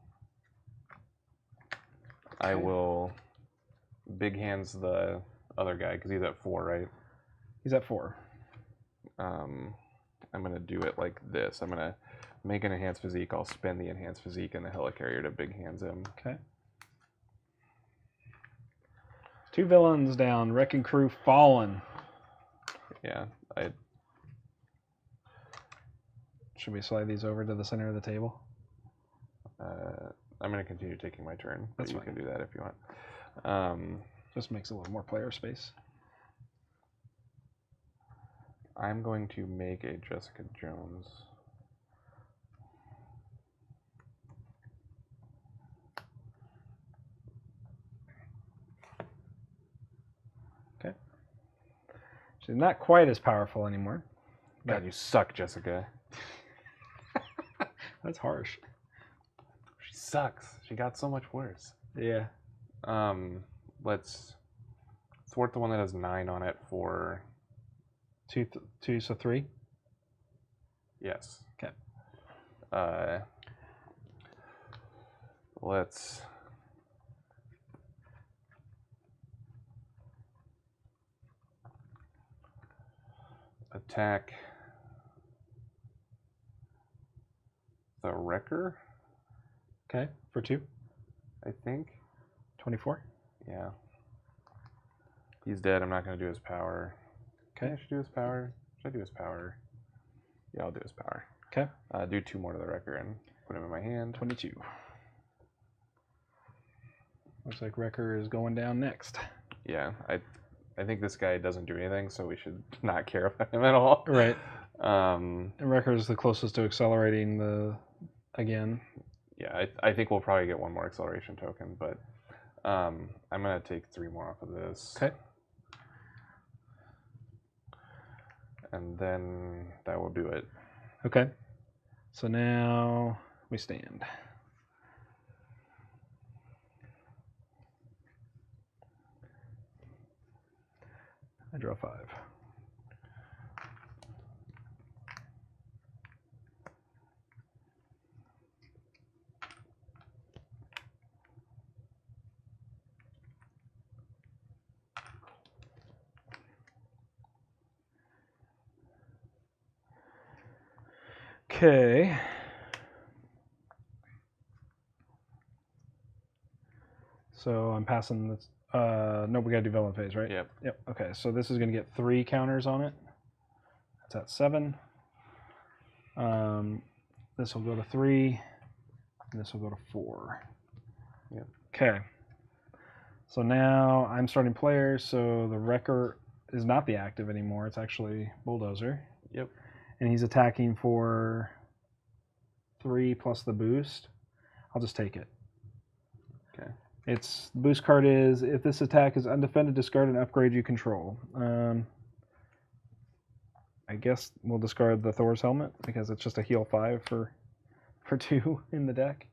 I will big hands the other guy because he's at 4, right? He's at 4. I'm gonna do it like this. I'm gonna make an enhanced physique. I'll spend the enhanced physique and the helicarrier to big hands him. Okay. 2 villains down. Wrecking crew fallen. Yeah, Should we slide these over to the center of the table? I'm gonna continue taking my turn. That's but you fine. can do that if you want. Just makes a little more player space. I'm going to make a Jessica Jones. Okay. She's not quite as powerful anymore. God, you suck, Jessica. That's harsh. She sucks. She got so much worse. Yeah. Let's thwart the one that has 9 on it for 2, so 3. yes. Okay. Let's attack the Wrecker, Okay, for 2. I think. 24. Yeah. He's dead. I'm not going to do his power. Okay. I should do his power. Should I do his power? Yeah, I'll do his power. Okay. Do 2 more to the Wrecker and put him in my hand. 22. Looks like Wrecker is going down next. Yeah, I think this guy doesn't do anything, so we should not care about him at all. Right. And Wrecker is the closest to accelerating again. Yeah, I think we'll probably get 1 more acceleration token, but I'm going to take 3 more off of this. Okay. And then that will do it. Okay. So now we stand. I draw 5. Okay. So I'm passing this. No, we gotta do villain phase, right? Yep. Yep. Okay, so this is gonna get 3 counters on it. That's at 7. This will go to 3, and this will go to 4. Yep. Okay. So now I'm starting players, so the Wrecker is not the active anymore. It's actually Bulldozer. Yep. And he's attacking for 3 plus the boost. I'll just take it. Okay. Its boost card is, if this attack is undefended, discard an upgrade you control. I guess we'll discard the Thor's helmet because it's just a heal 5 for 2 in the deck.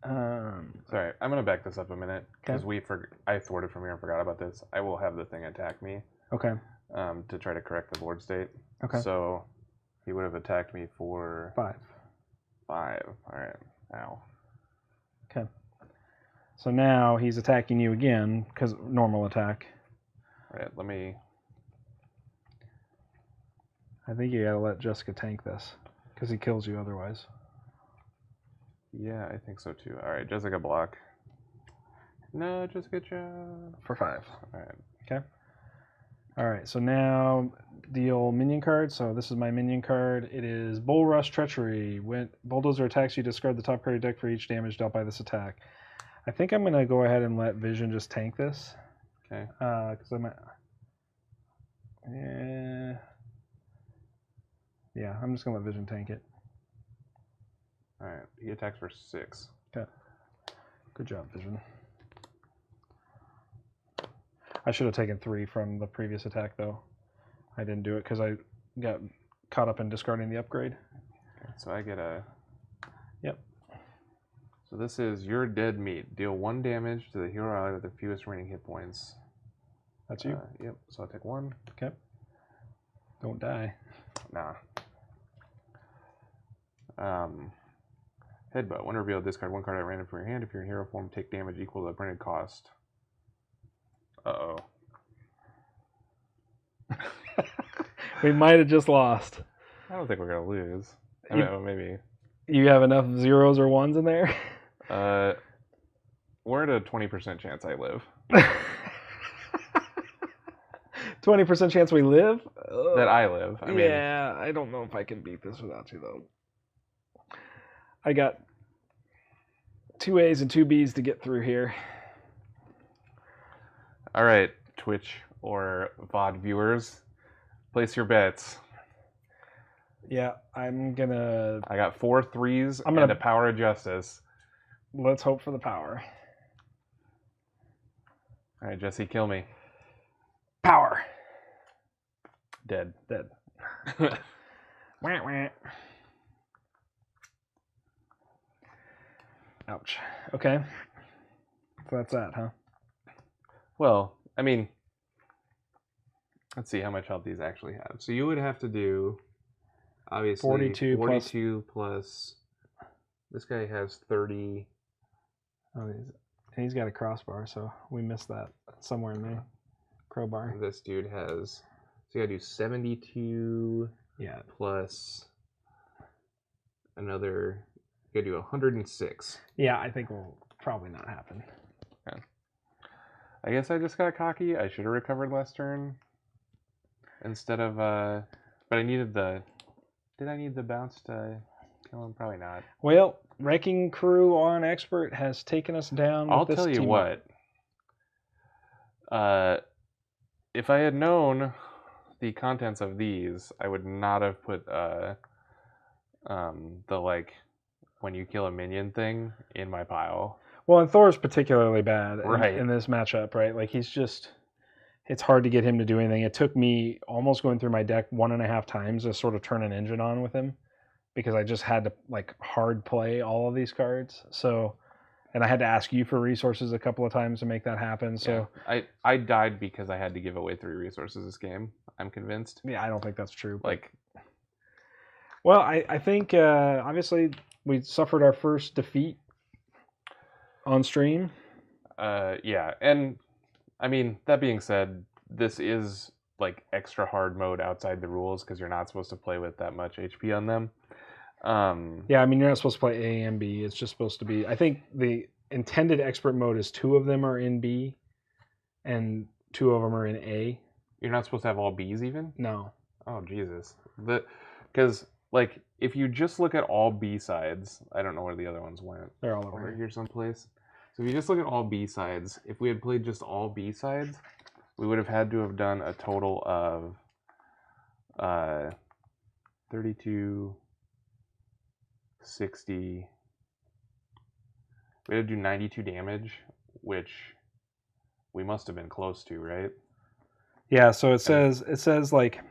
Sorry, I'm gonna back this up a minute because Okay. I thwarted from here and forgot about this. I will have the thing attack me. Okay. To try to correct the board state. Okay. So he would have attacked me for 5. 5. All right. Ow. Okay. So now he's attacking you again because normal attack. All right. Let me. I think you gotta let Jessica tank this because he kills you otherwise. Yeah, I think so too. All right, Jessica block. No, Jessica jump. For 5. All right. Okay. All right. So now deal minion card. So this is my minion card. It is Bull Rush Treachery. When Bulldozer attacks you, discard the top card of your deck for each damage dealt by this attack. I think I'm gonna go ahead and let Vision just tank this. Okay. Because I'm. Yeah, I'm just gonna let Vision tank it. All right. He attacks for 6. Okay. Good job, Vision. I should have taken 3 from the previous attack, though. I didn't do it because I got caught up in discarding the upgrade. Okay, so I get a. Yep. So this is your dead meat. Deal 1 damage to the hero ally with the fewest remaining hit points. That's you. Yep. So I'll take 1. Okay. Don't die. Nah. Headbutt. When revealed, discard 1 card at random from your hand. If you're in hero form, take damage equal to the printed cost. Uh-oh. We might have just lost. I don't think we're going to lose. I mean, maybe. You have enough 0s or 1s in there? We're at a 20% chance I live. 20% chance we live? That I live. I mean, yeah, I don't know if I can beat this without you, though. I got 2 A's and 2 B's to get through here. All right, Twitch or VOD viewers, place your bets. Yeah, I'm gonna. I got 4 3s and a power of justice. Let's hope for the power. All right, Jesse, kill me. Power. Dead. Wah, wah. Ouch. Okay. So that's that, huh? Well, I mean, let's see how much health these actually have. So you would have to do, obviously, 42 plus. This guy has 30. Oh, he's got a crossbar, so we missed that somewhere in the crowbar. This dude has, so you gotta do 72 plus another, you gotta do 106. Yeah, I think will probably not happen. Yeah. I guess I just got cocky. I should have recovered last turn instead of, but I needed the, did I need the bounce to kill him? Probably not. Well, Wrecking Crew on Expert has taken us down. I'll tell you what. If I had known the contents of these, I would not have put the like when you kill a minion thing in my pile. Well, and Thor's particularly bad in this matchup, right? Like he's just, it's hard to get him to do anything. It took me almost going through my deck 1.5 times to sort of turn an engine on with him, because I just had to like hard play all of these cards. So, and I had to ask you for resources a couple of times to make that happen. So yeah. I died because I had to give away 3 resources this game. I'm convinced. Yeah, I don't think that's true. Like, well, I think obviously we suffered our first defeat on stream. Yeah, and I mean, that being said, this is like extra hard mode outside the rules because you're not supposed to play with that much HP on them. Yeah, I mean, you're not supposed to play A and B. It's just supposed to be, I think the intended expert mode is 2 of them are in B and 2 of them are in A. You're not supposed to have all Bs even? No. Oh, Jesus. Because, like, if you just look at all B sides, I don't know where the other ones went. They're all over here someplace. So if you just look at all B sides, if we had played just all B sides, we would have had to have done a total of 32, 60. We had to do 92 damage, which we must have been close to, right? Yeah, so it says like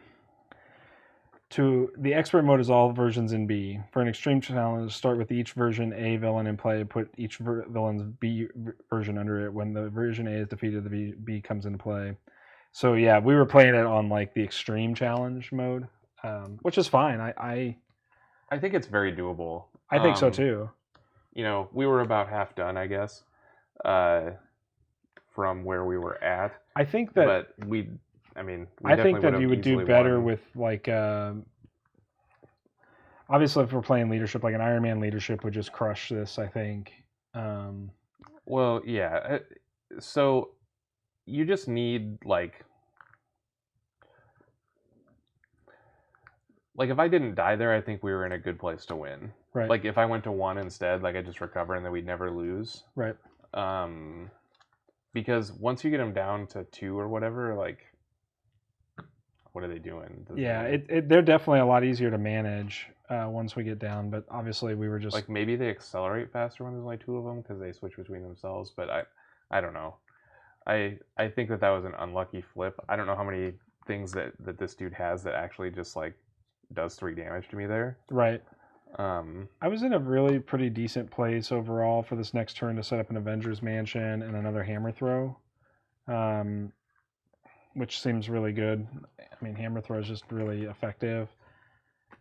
to the expert mode is all versions in B. For an extreme challenge, start with each version A villain in play, put each villain's B version under it. When the version A is defeated, the B comes into play. So yeah, we were playing it on like the extreme challenge mode, which is fine. I think it's very doable. I think so too. You know, we were about half done, I guess, from where we were at. I think that. But I mean, we I think definitely that you would do easily better won. with like. Obviously, if we're playing leadership, like an Iron Man leadership would just crush this. I think. Well, yeah. So you just need like if I didn't die there, I think we were in a good place to win. Right. Like if I went to 1 instead, like I just recover and then we'd never lose. Right. Because once you get them down to 2 or whatever, like what are they doing? Yeah, they're definitely a lot easier to manage once we get down. But obviously, we were just like maybe they accelerate faster when there's only 2 of them because they switch between themselves. But I don't know. I think that was an unlucky flip. I don't know how many things that this dude has that actually just like does 3 damage to me there. Right. I was in a really pretty decent place overall for this next turn to set up an Avengers Mansion and another hammer throw, which seems really good. I mean, hammer throw is just really effective.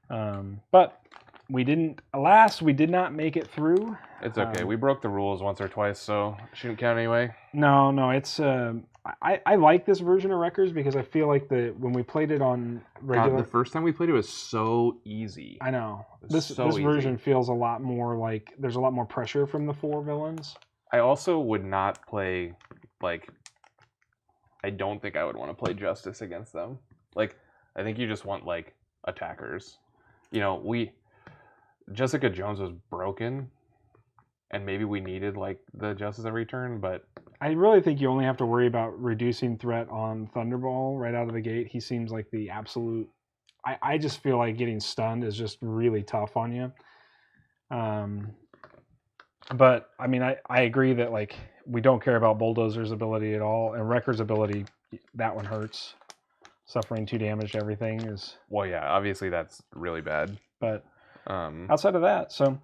But we didn't. Alas, we did not make it through. It's okay. We broke the rules once or twice, so shouldn't count anyway. No. It's I like this version of Wreckers because I feel like when we played it on regular. God, the first time we played it was so easy. I know. This version feels a lot more like there's a lot more pressure from the 4 villains. I also would not play like. I don't think I would want to play Justice against them. Like, I think you just want like attackers. You know, Jessica Jones was broken, and maybe we needed like the Justice every turn, but I really think you only have to worry about reducing threat on Thunderball right out of the gate. He seems like the absolute. I just feel like getting stunned is just really tough on you. But I mean, I agree that like we don't care about Bulldozer's ability at all, and Wrecker's ability, that one hurts. Suffering 2 damage to everything is. Well, yeah, obviously that's really bad. But outside of that, so